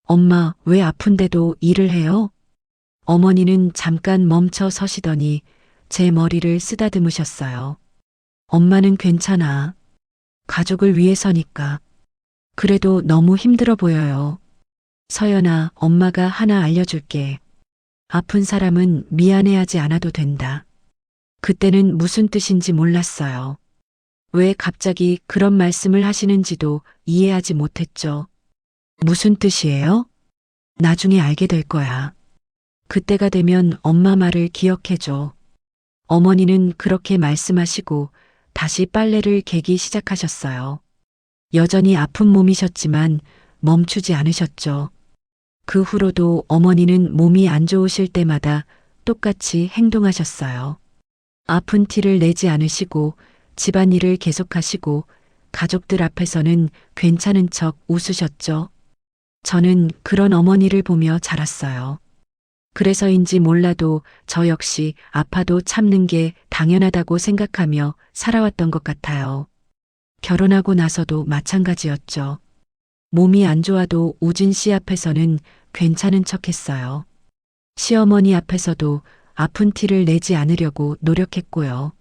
엄마, 왜 아픈데도 일을 해요? 어머니는 잠깐 멈춰 서시더니 제 머리를 쓰다듬으셨어요. 엄마는 괜찮아. 가족을 위해서니까. 그래도 너무 힘들어 보여요. 서연아, 엄마가 하나 알려줄게. 아픈 사람은 미안해하지 않아도 된다. 그때는 무슨 뜻인지 몰랐어요. 왜 갑자기 그런 말씀을 하시는지도 이해하지 못했죠. 무슨 뜻이에요? 나중에 알게 될 거야. 그때가 되면 엄마 말을 기억해줘. 어머니는 그렇게 말씀하시고 다시 빨래를 개기 시작하셨어요. 여전히 아픈 몸이셨지만 멈추지 않으셨죠. 그 후로도 어머니는 몸이 안 좋으실 때마다 똑같이 행동하셨어요. 아픈 티를 내지 않으시고 집안일을 계속하시고 가족들 앞에서는 괜찮은 척 웃으셨죠. 저는 그런 어머니를 보며 자랐어요. 그래서인지 몰라도 저 역시 아파도 참는 게 당연하다고 생각하며 살아왔던 것 같아요. 결혼하고 나서도 마찬가지였죠. 몸이 안 좋아도 우진 씨 앞에서는 괜찮은 척 했어요. 시어머니 앞에서도 아픈 티를 내지 않으려고 노력했고요.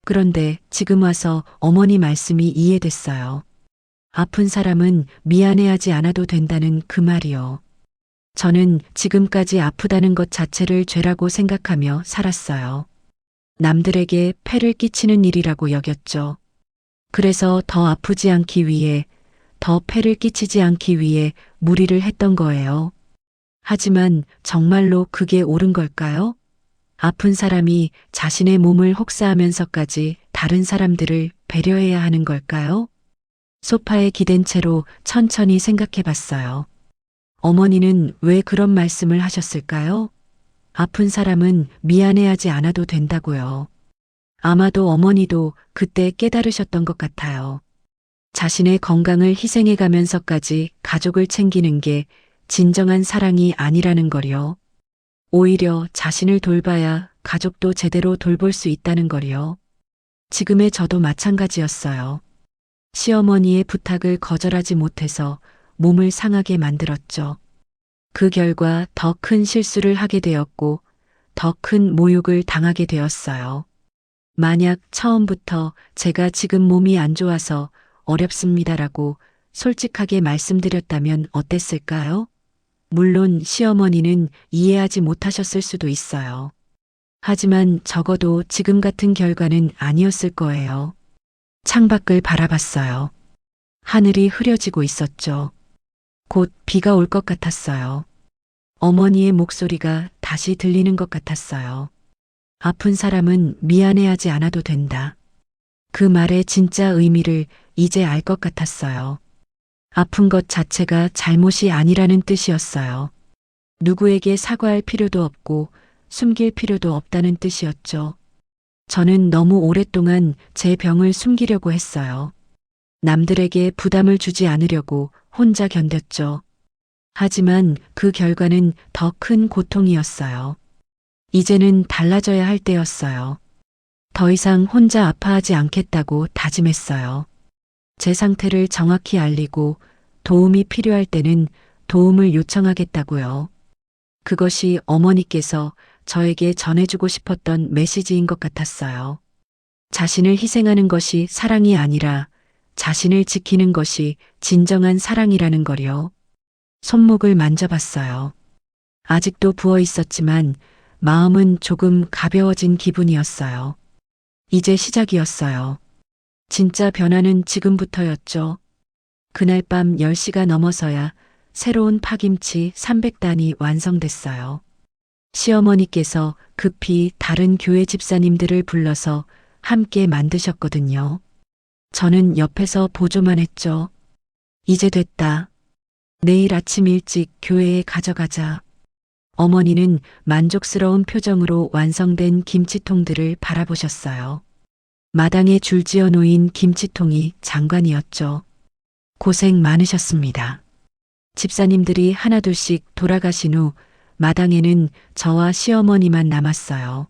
그런데 지금 와서 어머니 말씀이 이해됐어요. 아픈 사람은 미안해하지 않아도 된다는 그 말이요. 저는 지금까지 아프다는 것 자체를 죄라고 생각하며 살았어요. 남들에게 폐를 끼치는 일이라고 여겼죠. 그래서 더 아프지 않기 위해, 더 폐를 끼치지 않기 위해 무리를 했던 거예요. 하지만 정말로 그게 옳은 걸까요? 아픈 사람이 자신의 몸을 혹사하면서까지 다른 사람들을 배려해야 하는 걸까요? 소파에 기댄 채로 천천히 생각해 봤어요. 어머니는 왜 그런 말씀을 하셨을까요? 아픈 사람은 미안해하지 않아도 된다고요. 아마도 어머니도 그때 깨달으셨던 것 같아요. 자신의 건강을 희생해 가면서까지 가족을 챙기는 게 진정한 사랑이 아니라는 거요. 오히려 자신을 돌봐야 가족도 제대로 돌볼 수 있다는 거요. 지금의 저도 마찬가지였어요. 시어머니의 부탁을 거절하지 못해서 몸을 상하게 만들었죠. 그 결과 더 큰 실수를 하게 되었고 더 큰 모욕을 당하게 되었어요. 만약 처음부터 제가 지금 몸이 안 좋아서 어렵습니다라고 솔직하게 말씀드렸다면 어땠을까요? 물론 시어머니는 이해하지 못하셨을 수도 있어요. 하지만 적어도 지금 같은 결과는 아니었을 거예요. 창밖을 바라봤어요. 하늘이 흐려지고 있었죠. 곧 비가 올 것 같았어요. 어머니의 목소리가 다시 들리는 것 같았어요. 아픈 사람은 미안해하지 않아도 된다. 그 말의 진짜 의미를 이제 알 것 같았어요. 아픈 것 자체가 잘못이 아니라는 뜻이었어요. 누구에게 사과할 필요도 없고 숨길 필요도 없다는 뜻이었죠. 저는 너무 오랫동안 제 병을 숨기려고 했어요. 남들에게 부담을 주지 않으려고 혼자 견뎠죠. 하지만 그 결과는 더 큰 고통이었어요. 이제는 달라져야 할 때였어요. 더 이상 혼자 아파하지 않겠다고 다짐했어요. 제 상태를 정확히 알리고 도움이 필요할 때는 도움을 요청하겠다고요. 그것이 어머니께서 저에게 전해주고 싶었던 메시지인 것 같았어요. 자신을 희생하는 것이 사랑이 아니라 자신을 지키는 것이 진정한 사랑이라는 거요. 손목을 만져봤어요. 아직도 부어 있었지만 마음은 조금 가벼워진 기분이었어요. 이제 시작이었어요. 진짜 변화는 지금부터였죠. 그날 밤 10시가 넘어서야 새로운 파김치 300단이 완성됐어요. 시어머니께서 급히 다른 교회 집사님들을 불러서 함께 만드셨거든요. 저는 옆에서 보조만 했죠. 이제 됐다. 내일 아침 일찍 교회에 가져가자. 어머니는 만족스러운 표정으로 완성된 김치통들을 바라보셨어요. 마당에 줄지어 놓인 김치통이 장관이었죠. 고생 많으셨습니다. 집사님들이 하나둘씩 돌아가신 후 마당에는 저와 시어머니만 남았어요.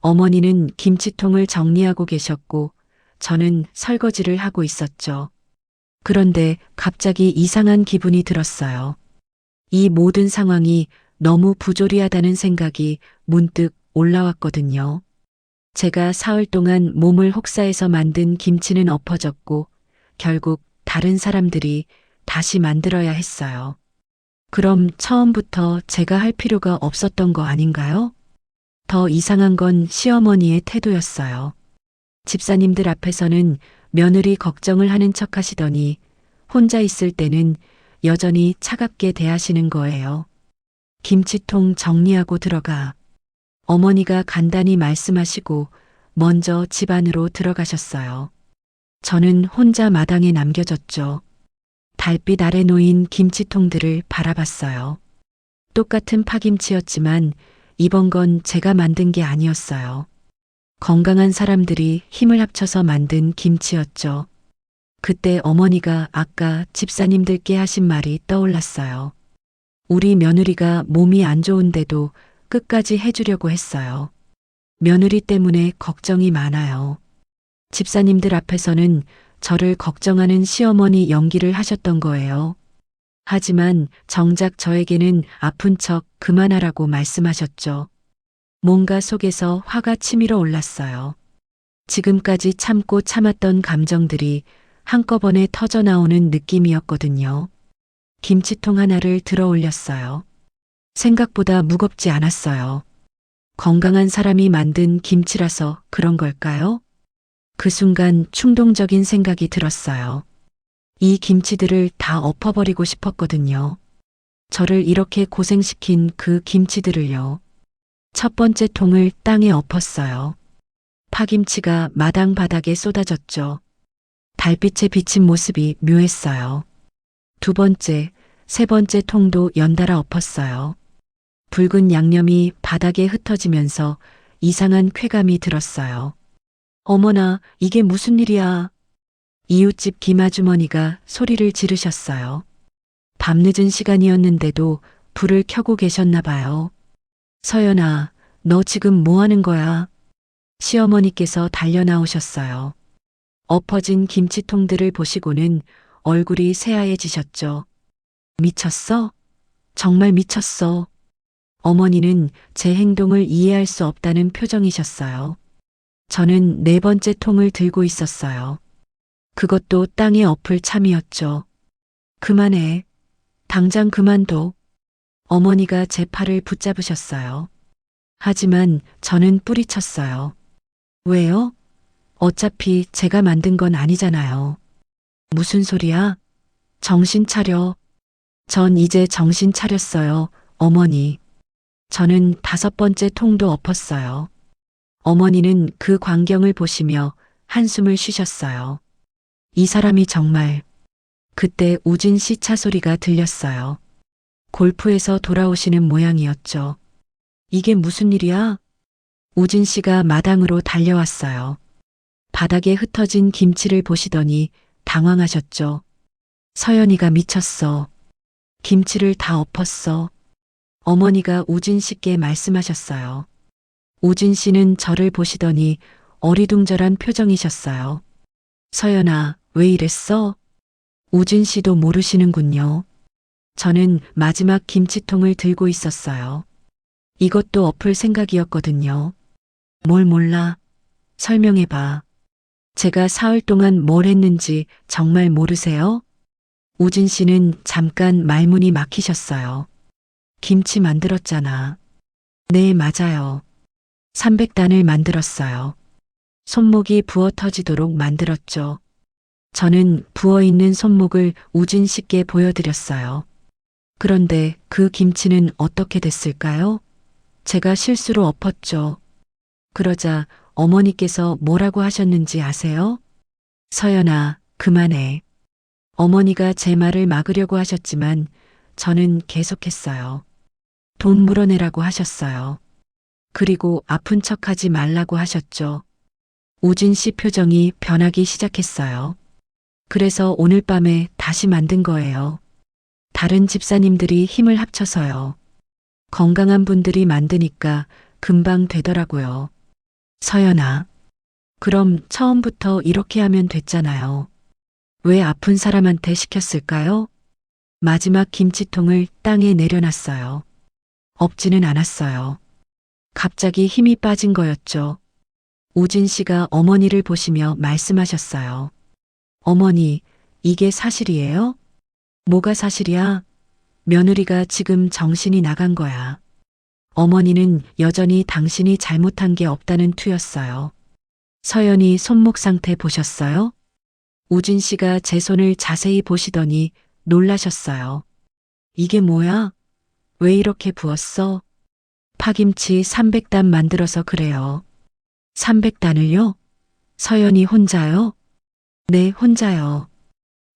어머니는 김치통을 정리하고 계셨고 저는 설거지를 하고 있었죠. 그런데 갑자기 이상한 기분이 들었어요. 이 모든 상황이 너무 부조리하다는 생각이 문득 올라왔거든요. 제가 사흘 동안 몸을 혹사해서 만든 김치는 엎어졌고 결국 다른 사람들이 다시 만들어야 했어요. 그럼 처음부터 제가 할 필요가 없었던 거 아닌가요? 더 이상한 건 시어머니의 태도였어요. 집사님들 앞에서는 며느리 걱정을 하는 척 하시더니 혼자 있을 때는 여전히 차갑게 대하시는 거예요. 김치통 정리하고 들어가. 어머니가 간단히 말씀하시고 먼저 집 안으로 들어가셨어요. 저는 혼자 마당에 남겨졌죠. 달빛 아래 놓인 김치통들을 바라봤어요. 똑같은 파김치였지만 이번 건 제가 만든 게 아니었어요. 건강한 사람들이 힘을 합쳐서 만든 김치였죠. 그때 어머니가 아까 집사님들께 하신 말이 떠올랐어요. 우리 며느리가 몸이 안 좋은데도 끝까지 해주려고 했어요. 며느리 때문에 걱정이 많아요. 집사님들 앞에서는 저를 걱정하는 시어머니 연기를 하셨던 거예요. 하지만 정작 저에게는 아픈 척 그만하라고 말씀하셨죠. 뭔가 속에서 화가 치밀어 올랐어요. 지금까지 참고 참았던 감정들이 한꺼번에 터져 나오는 느낌이었거든요. 김치통 하나를 들어 올렸어요. 생각보다 무겁지 않았어요. 건강한 사람이 만든 김치라서 그런 걸까요? 그 순간 충동적인 생각이 들었어요. 이 김치들을 다 엎어버리고 싶었거든요. 저를 이렇게 고생시킨 그 김치들을요. 첫 번째 통을 땅에 엎었어요. 파김치가 마당 바닥에 쏟아졌죠. 달빛에 비친 모습이 묘했어요. 두 번째, 세 번째 통도 연달아 엎었어요. 붉은 양념이 바닥에 흩어지면서 이상한 쾌감이 들었어요. 어머나, 이게 무슨 일이야? 이웃집 김아주머니가 소리를 지르셨어요. 밤늦은 시간이었는데도 불을 켜고 계셨나 봐요. 서연아, 너 지금 뭐 하는 거야? 시어머니께서 달려 나오셨어요. 엎어진 김치통들을 보시고는 얼굴이 새하얘지셨죠. 미쳤어? 정말 미쳤어. 어머니는 제 행동을 이해할 수 없다는 표정이셨어요. 저는 네 번째 통을 들고 있었어요. 그것도 땅에 엎을 참이었죠. 그만해. 당장 그만둬. 어머니가 제 팔을 붙잡으셨어요. 하지만 저는 뿌리쳤어요. 왜요? 어차피 제가 만든 건 아니잖아요. 무슨 소리야? 정신 차려. 전 이제 정신 차렸어요, 어머니. 저는 다섯 번째 통도 엎었어요. 어머니는 그 광경을 보시며 한숨을 쉬셨어요. 이 사람이 정말. 그때 우진 씨 차 소리가 들렸어요. 골프에서 돌아오시는 모양이었죠. 이게 무슨 일이야? 우진 씨가 마당으로 달려왔어요. 바닥에 흩어진 김치를 보시더니 당황하셨죠. 서연이가 미쳤어. 김치를 다 엎었어. 어머니가 우진 씨께 말씀하셨어요. 우진 씨는 저를 보시더니 어리둥절한 표정이셨어요. 서연아, 왜 이랬어? 우진 씨도 모르시는군요. 저는 마지막 김치통을 들고 있었어요. 이것도 엎을 생각이었거든요. 뭘 몰라. 설명해봐. 제가 사흘 동안 뭘 했는지 정말 모르세요? 우진 씨는 잠깐 말문이 막히셨어요. 김치 만들었잖아. 네, 맞아요. 300단을 만들었어요. 손목이 부어 터지도록 만들었죠. 저는 부어 있는 손목을 우진 씨께 보여드렸어요. 그런데 그 김치는 어떻게 됐을까요? 제가 실수로 엎었죠. 그러자 어머니께서 뭐라고 하셨는지 아세요? 서연아, 그만해. 어머니가 제 말을 막으려고 하셨지만 저는 계속했어요. 돈 물어내라고 하셨어요. 그리고 아픈 척하지 말라고 하셨죠. 우진 씨 표정이 변하기 시작했어요. 그래서 오늘 밤에 다시 만든 거예요. 다른 집사님들이 힘을 합쳐서요. 건강한 분들이 만드니까 금방 되더라고요. 서연아, 그럼 처음부터 이렇게 하면 됐잖아요. 왜 아픈 사람한테 시켰을까요? 마지막 김치통을 땅에 내려놨어요. 없지는 않았어요. 갑자기 힘이 빠진 거였죠. 우진 씨가 어머니를 보시며 말씀하셨어요. 어머니, 이게 사실이에요? 뭐가 사실이야? 며느리가 지금 정신이 나간 거야. 어머니는 여전히 당신이 잘못한 게 없다는 투였어요. 서연이 손목 상태 보셨어요? 우진 씨가 제 손을 자세히 보시더니 놀라셨어요. 이게 뭐야? 왜 이렇게 부었어? 파김치 300단 만들어서 그래요. 300단을요? 서연이 혼자요? 네, 혼자요.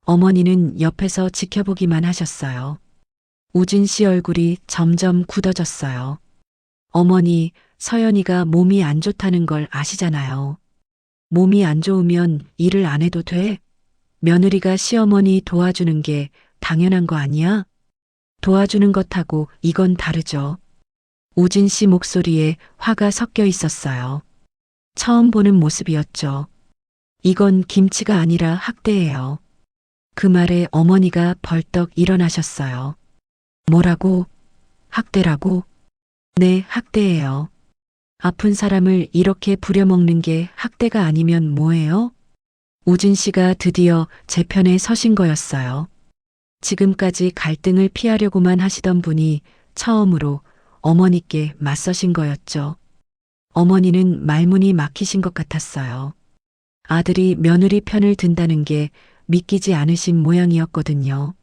어머니는 옆에서 지켜보기만 하셨어요. 우진 씨 얼굴이 점점 굳어졌어요. 어머니, 서연이가 몸이 안 좋다는 걸 아시잖아요. 몸이 안 좋으면 일을 안 해도 돼? 며느리가 시어머니 도와주는 게 당연한 거 아니야? 도와주는 것하고 이건 다르죠. 우진 씨 목소리에 화가 섞여 있었어요. 처음 보는 모습이었죠. 이건 김치가 아니라 학대예요. 그 말에 어머니가 벌떡 일어나셨어요. 뭐라고? 학대라고? 네, 학대예요. 아픈 사람을 이렇게 부려먹는 게 학대가 아니면 뭐예요? 우진 씨가 드디어 제 편에 서신 거였어요. 지금까지 갈등을 피하려고만 하시던 분이 처음으로 어머니께 맞서신 거였죠. 어머니는 말문이 막히신 것 같았어요. 아들이 며느리 편을 든다는 게 믿기지 않으신 모양이었거든요.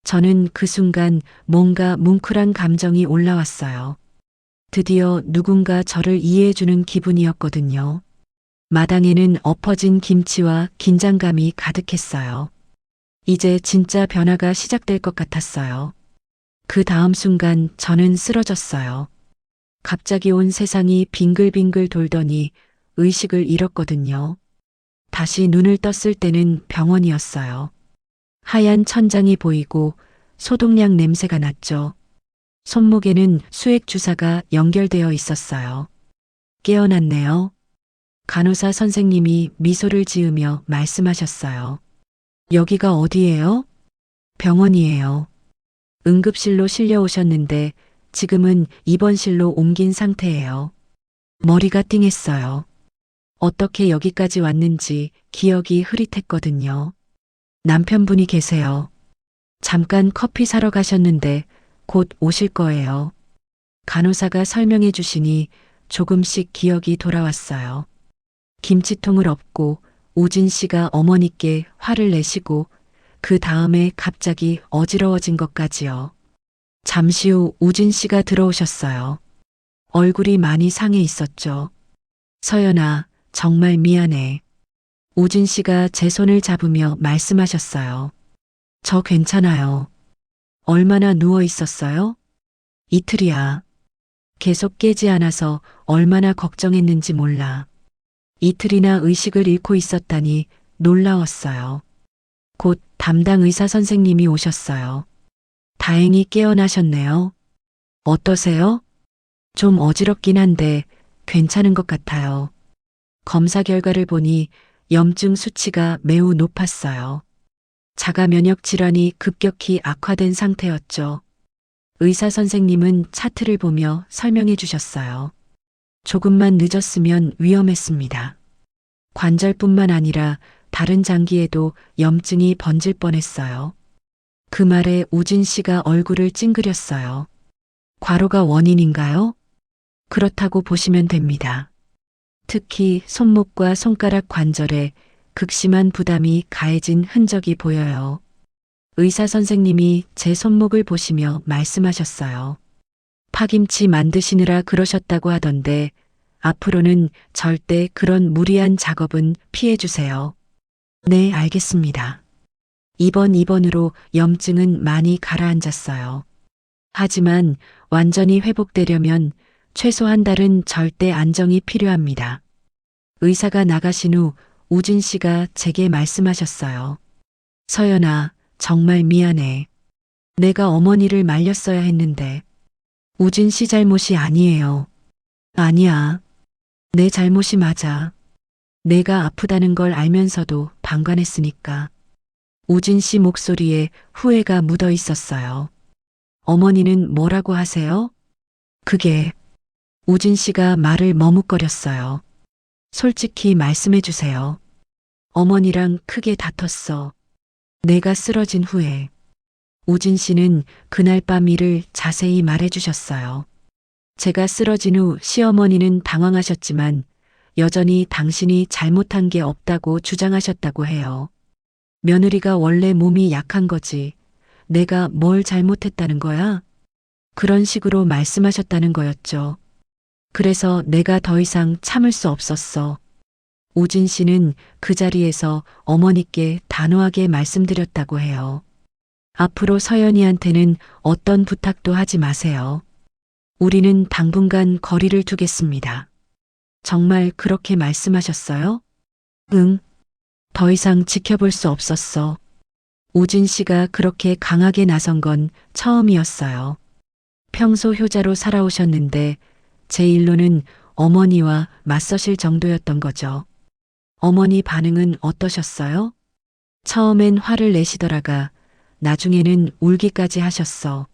저는 그 순간 뭔가 뭉클한 감정이 올라왔어요. 드디어 누군가 저를 이해해주는 기분이었거든요. 마당에는 엎어진 김치와 긴장감이 가득했어요. 이제 진짜 변화가 시작될 것 같았어요. 그 다음 순간 저는 쓰러졌어요. 갑자기 온 세상이 빙글빙글 돌더니 의식을 잃었거든요. 다시 눈을 떴을 때는 병원이었어요. 하얀 천장이 보이고 소독약 냄새가 났죠. 손목에는 수액 주사가 연결되어 있었어요. 깨어났네요. 간호사 선생님이 미소를 지으며 말씀하셨어요. 여기가 어디예요? 병원이에요. 응급실로 실려오셨는데 지금은 입원실로 옮긴 상태예요. 머리가 띵했어요. 어떻게 여기까지 왔는지 기억이 흐릿했거든요. 남편분이 계세요. 잠깐 커피 사러 가셨는데 곧 오실 거예요. 간호사가 설명해 주시니 조금씩 기억이 돌아왔어요. 김치통을 엎고 우진 씨가 어머니께 화를 내시고 그 다음에 갑자기 어지러워진 것까지요. 잠시 후 우진 씨가 들어오셨어요. 얼굴이 많이 상해 있었죠. 서연아, 정말 미안해. 우진 씨가 제 손을 잡으며 말씀하셨어요. 저 괜찮아요. 얼마나 누워 있었어요? 이틀이야. 계속 깨지 않아서 얼마나 걱정했는지 몰라. 이틀이나 의식을 잃고 있었다니 놀라웠어요. 곧 담당 의사 선생님이 오셨어요. 다행히 깨어나셨네요. 어떠세요? 좀 어지럽긴 한데 괜찮은 것 같아요. 검사 결과를 보니 염증 수치가 매우 높았어요. 자가 면역 질환이 급격히 악화된 상태였죠. 의사 선생님은 차트를 보며 설명해 주셨어요. 조금만 늦었으면 위험했습니다. 관절뿐만 아니라 다른 장기에도 염증이 번질 뻔했어요. 그 말에 우진 씨가 얼굴을 찡그렸어요. 과로가 원인인가요? 그렇다고 보시면 됩니다. 특히 손목과 손가락 관절에 극심한 부담이 가해진 흔적이 보여요. 의사 선생님이 제 손목을 보시며 말씀하셨어요. 파김치 만드시느라 그러셨다고 하던데 앞으로는 절대 그런 무리한 작업은 피해 주세요. 네, 알겠습니다. 이번 입원으로 염증은 많이 가라앉았어요. 하지만 완전히 회복되려면 최소 한 달은 절대 안정이 필요합니다. 의사가 나가신 후 우진 씨가 제게 말씀하셨어요. 서연아, 정말 미안해. 내가 어머니를 말렸어야 했는데. 우진 씨 잘못이 아니에요. 아니야. 내 잘못이 맞아. 내가 아프다는 걸 알면서도 방관했으니까. 우진 씨 목소리에 후회가 묻어 있었어요. 어머니는 뭐라고 하세요? 그게 우진 씨가 말을 머뭇거렸어요. 솔직히 말씀해 주세요. 어머니랑 크게 다퉜어. 내가 쓰러진 후에. 우진 씨는 그날 밤 일을 자세히 말해 주셨어요. 제가 쓰러진 후 시어머니는 당황하셨지만 여전히 당신이 잘못한 게 없다고 주장하셨다고 해요. 며느리가 원래 몸이 약한 거지. 내가 뭘 잘못했다는 거야? 그런 식으로 말씀하셨다는 거였죠. 그래서 내가 더 이상 참을 수 없었어. 우진 씨는 그 자리에서 어머니께 단호하게 말씀드렸다고 해요. 앞으로 서연이한테는 어떤 부탁도 하지 마세요. 우리는 당분간 거리를 두겠습니다. 정말 그렇게 말씀하셨어요? 응. 더 이상 지켜볼 수 없었어. 우진 씨가 그렇게 강하게 나선 건 처음이었어요. 평소 효자로 살아오셨는데 제 일로는 어머니와 맞서실 정도였던 거죠. 어머니 반응은 어떠셨어요? 처음엔 화를 내시더라가 나중에는 울기까지 하셨어.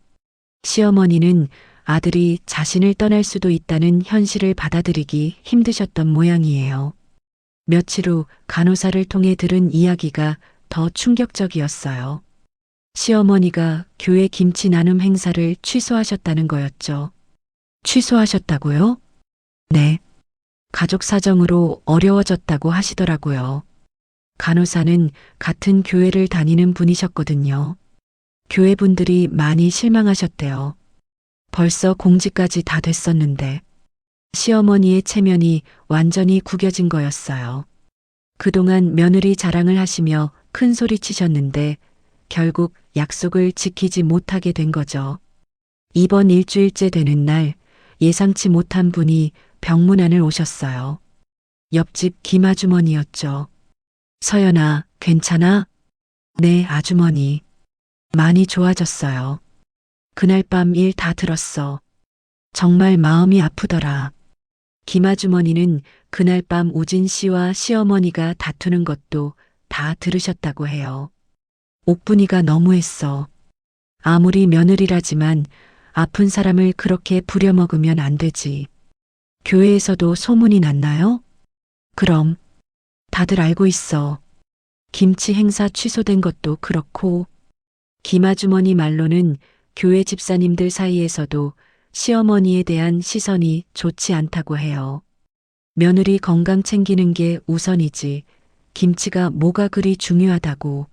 시어머니는 아들이 자신을 떠날 수도 있다는 현실을 받아들이기 힘드셨던 모양이에요. 며칠 후 간호사를 통해 들은 이야기가 더 충격적이었어요. 시어머니가 교회 김치 나눔 행사를 취소하셨다는 거였죠. 취소하셨다고요? 네. 가족 사정으로 어려워졌다고 하시더라고요. 간호사는 같은 교회를 다니는 분이셨거든요. 교회 분들이 많이 실망하셨대요. 벌써 공지까지 다 됐었는데 시어머니의 체면이 완전히 구겨진 거였어요. 그동안 며느리 자랑을 하시며 큰 소리 치셨는데 결국 약속을 지키지 못하게 된 거죠. 이번 일주일째 되는 날 예상치 못한 분이 병문안을 오셨어요. 옆집 김아주머니였죠. 서연아, 괜찮아? 네, 아주머니. 많이 좋아졌어요. 그날 밤 일 다 들었어. 정말 마음이 아프더라. 김아주머니는 그날 밤 우진 씨와 시어머니가 다투는 것도 다 들으셨다고 해요. 옥분이가 너무했어. 아무리 며느리라지만 아픈 사람을 그렇게 부려먹으면 안 되지. 교회에서도 소문이 났나요? 그럼 다들 알고 있어. 김치 행사 취소된 것도 그렇고 김아주머니 말로는 교회 집사님들 사이에서도 시어머니에 대한 시선이 좋지 않다고 해요. 며느리 건강 챙기는 게 우선이지 김치가 뭐가 그리 중요하다고.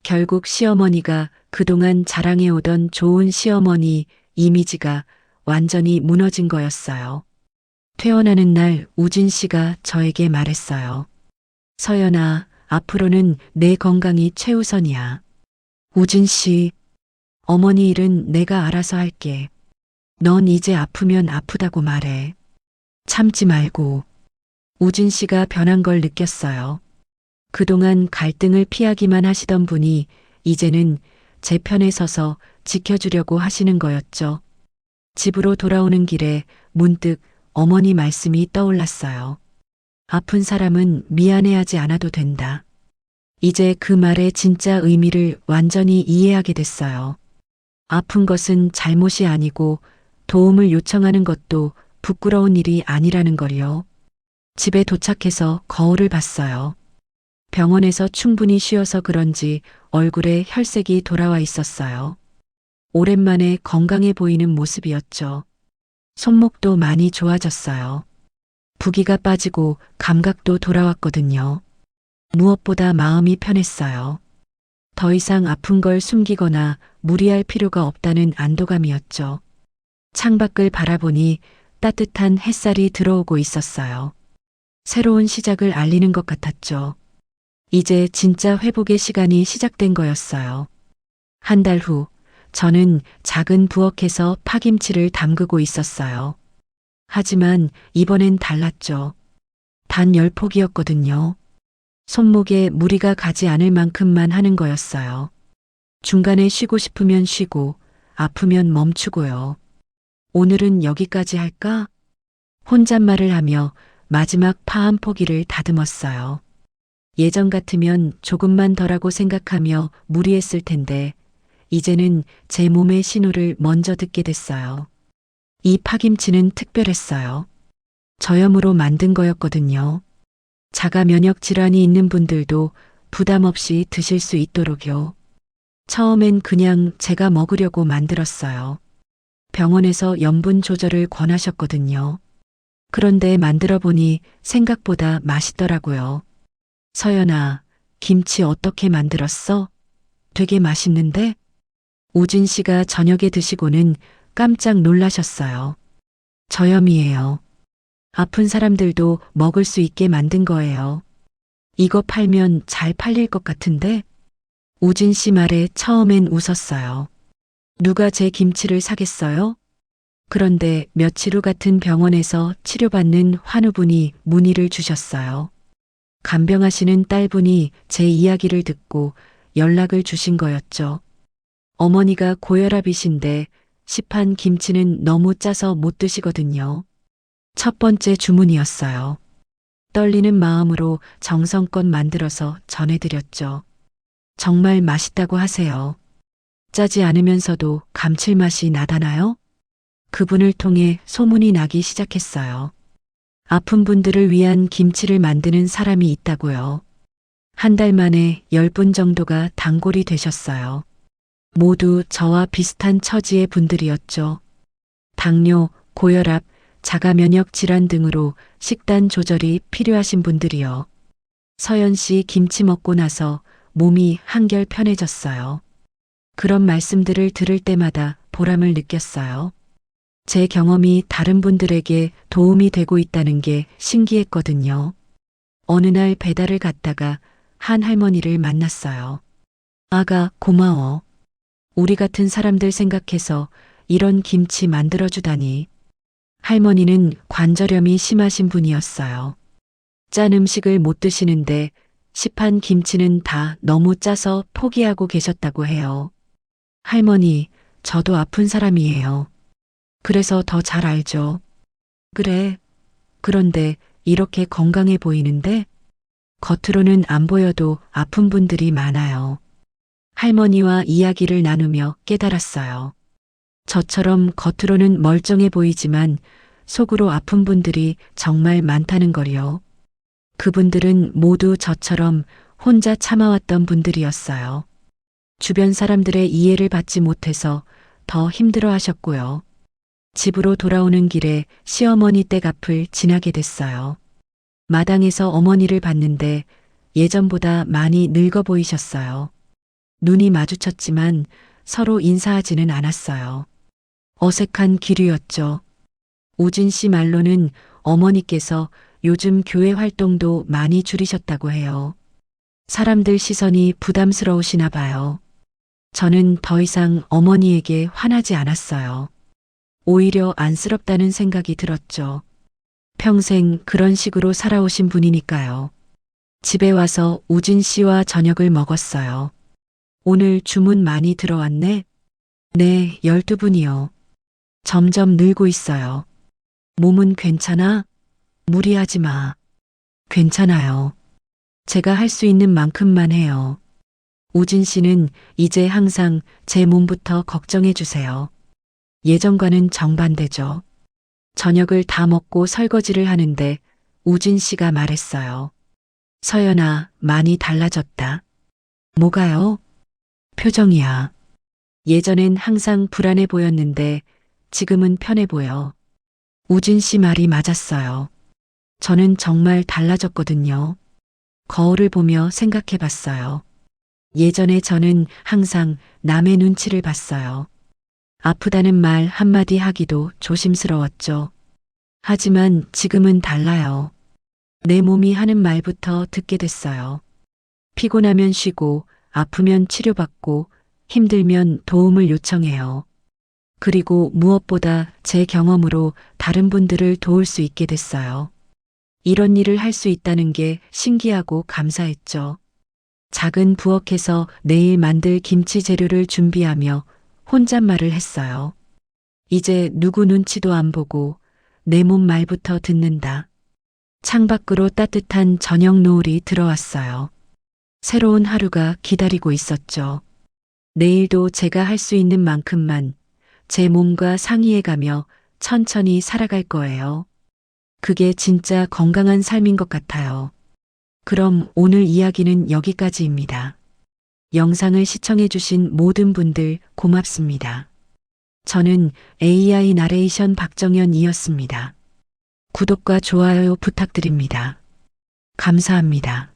결국 시어머니가 그동안 자랑해오던 좋은 시어머니 이미지가 완전히 무너진 거였어요. 퇴원하는 날 우진 씨가 저에게 말했어요. 서연아, 앞으로는 내 건강이 최우선이야. 우진 씨, 어머니 일은 내가 알아서 할게. 넌 이제 아프면 아프다고 말해. 참지 말고. 우진 씨가 변한 걸 느꼈어요. 그동안 갈등을 피하기만 하시던 분이 이제는 제 편에 서서 지켜주려고 하시는 거였죠. 집으로 돌아오는 길에 문득 어머니 말씀이 떠올랐어요. 아픈 사람은 미안해하지 않아도 된다. 이제 그 말의 진짜 의미를 완전히 이해하게 됐어요. 아픈 것은 잘못이 아니고 도움을 요청하는 것도 부끄러운 일이 아니라는 걸요. 집에 도착해서 거울을 봤어요. 병원에서 충분히 쉬어서 그런지 얼굴에 혈색이 돌아와 있었어요. 오랜만에 건강해 보이는 모습이었죠. 손목도 많이 좋아졌어요. 부기가 빠지고 감각도 돌아왔거든요. 무엇보다 마음이 편했어요. 더 이상 아픈 걸 숨기거나 무리할 필요가 없다는 안도감이었죠. 창밖을 바라보니 따뜻한 햇살이 들어오고 있었어요. 새로운 시작을 알리는 것 같았죠. 이제 진짜 회복의 시간이 시작된 거였어요. 한 달 후, 저는 작은 부엌에서 파김치를 담그고 있었어요. 하지만 이번엔 달랐죠. 단 10폭이었거든요. 손목에 무리가 가지 않을 만큼만 하는 거였어요. 중간에 쉬고 싶으면 쉬고, 아프면 멈추고요. 오늘은 여기까지 할까? 혼잣말을 하며 마지막 파 한 포기를 다듬었어요. 예전 같으면 조금만 덜하고 생각하며 무리했을 텐데, 이제는 제 몸의 신호를 먼저 듣게 됐어요. 이 파김치는 특별했어요. 저염으로 만든 거였거든요. 자가 면역 질환이 있는 분들도 부담 없이 드실 수 있도록요. 처음엔 그냥 제가 먹으려고 만들었어요. 병원에서 염분 조절을 권하셨거든요. 그런데 만들어 보니 생각보다 맛있더라고요. 서연아, 김치 어떻게 만들었어? 되게 맛있는데? 우진 씨가 저녁에 드시고는 깜짝 놀라셨어요. 저염이에요. 아픈 사람들도 먹을 수 있게 만든 거예요. 이거 팔면 잘 팔릴 것 같은데? 우진 씨 말에 처음엔 웃었어요. 누가 제 김치를 사겠어요? 그런데 며칠 후 같은 병원에서 치료받는 환우분이 문의를 주셨어요. 간병하시는 딸분이 제 이야기를 듣고 연락을 주신 거였죠. 어머니가 고혈압이신데 시판 김치는 너무 짜서 못 드시거든요. 첫 번째 주문이었어요. 떨리는 마음으로 정성껏 만들어서 전해드렸죠. 정말 맛있다고 하세요. 짜지 않으면서도 감칠맛이 나다나요? 그분을 통해 소문이 나기 시작했어요. 아픈 분들을 위한 김치를 만드는 사람이 있다고요. 한 달 만에 10분 정도가 단골이 되셨어요. 모두 저와 비슷한 처지의 분들이었죠. 당뇨, 고혈압, 자가 면역 질환 등으로 식단 조절이 필요하신 분들이요. 서연 씨 김치 먹고 나서 몸이 한결 편해졌어요. 그런 말씀들을 들을 때마다 보람을 느꼈어요. 제 경험이 다른 분들에게 도움이 되고 있다는 게 신기했거든요. 어느 날 배달을 갔다가 한 할머니를 만났어요. 아가, 고마워. 우리 같은 사람들 생각해서 이런 김치 만들어주다니. 할머니는 관절염이 심하신 분이었어요. 짠 음식을 못 드시는데 시판 김치는 다 너무 짜서 포기하고 계셨다고 해요. 할머니, 저도 아픈 사람이에요. 그래서 더 잘 알죠. 그래. 그런데 이렇게 건강해 보이는데 겉으로는 안 보여도 아픈 분들이 많아요. 할머니와 이야기를 나누며 깨달았어요. 저처럼 겉으로는 멀쩡해 보이지만 속으로 아픈 분들이 정말 많다는 걸요. 그분들은 모두 저처럼 혼자 참아왔던 분들이었어요. 주변 사람들의 이해를 받지 못해서 더 힘들어 하셨고요. 집으로 돌아오는 길에 시어머니 댁 앞을 지나게 됐어요. 마당에서 어머니를 봤는데 예전보다 많이 늙어 보이셨어요. 눈이 마주쳤지만 서로 인사하지는 않았어요. 어색한 기류였죠. 우진 씨 말로는 어머니께서 요즘 교회 활동도 많이 줄이셨다고 해요. 사람들 시선이 부담스러우시나 봐요. 저는 더 이상 어머니에게 화나지 않았어요. 오히려 안쓰럽다는 생각이 들었죠. 평생 그런 식으로 살아오신 분이니까요. 집에 와서 우진 씨와 저녁을 먹었어요. 오늘 주문 많이 들어왔네? 네, 12분이요. 점점 늘고 있어요. 몸은 괜찮아? 무리하지 마. 괜찮아요. 제가 할 수 있는 만큼만 해요. 우진 씨는 이제 항상 제 몸부터 걱정해 주세요. 예전과는 정반대죠. 저녁을 다 먹고 설거지를 하는데 우진 씨가 말했어요. 서연아, 많이 달라졌다. 뭐가요? 표정이야. 예전엔 항상 불안해 보였는데 지금은 편해 보여. 우진 씨 말이 맞았어요. 저는 정말 달라졌거든요. 거울을 보며 생각해 봤어요. 예전에 저는 항상 남의 눈치를 봤어요. 아프다는 말 한마디 하기도 조심스러웠죠. 하지만 지금은 달라요. 내 몸이 하는 말부터 듣게 됐어요. 피곤하면 쉬고, 아프면 치료받고, 힘들면 도움을 요청해요. 그리고 무엇보다 제 경험으로 다른 분들을 도울 수 있게 됐어요. 이런 일을 할 수 있다는 게 신기하고 감사했죠. 작은 부엌에서 내일 만들 김치 재료를 준비하며 혼잣말을 했어요. 이제 누구 눈치도 안 보고 내 몸 말부터 듣는다. 창밖으로 따뜻한 저녁 노을이 들어왔어요. 새로운 하루가 기다리고 있었죠. 내일도 제가 할 수 있는 만큼만 제 몸과 상의해가며 천천히 살아갈 거예요. 그게 진짜 건강한 삶인 것 같아요. 그럼 오늘 이야기는 여기까지입니다. 영상을 시청해주신 모든 분들 고맙습니다. 저는 AI 나레이션 박정현이었습니다. 구독과 좋아요 부탁드립니다. 감사합니다.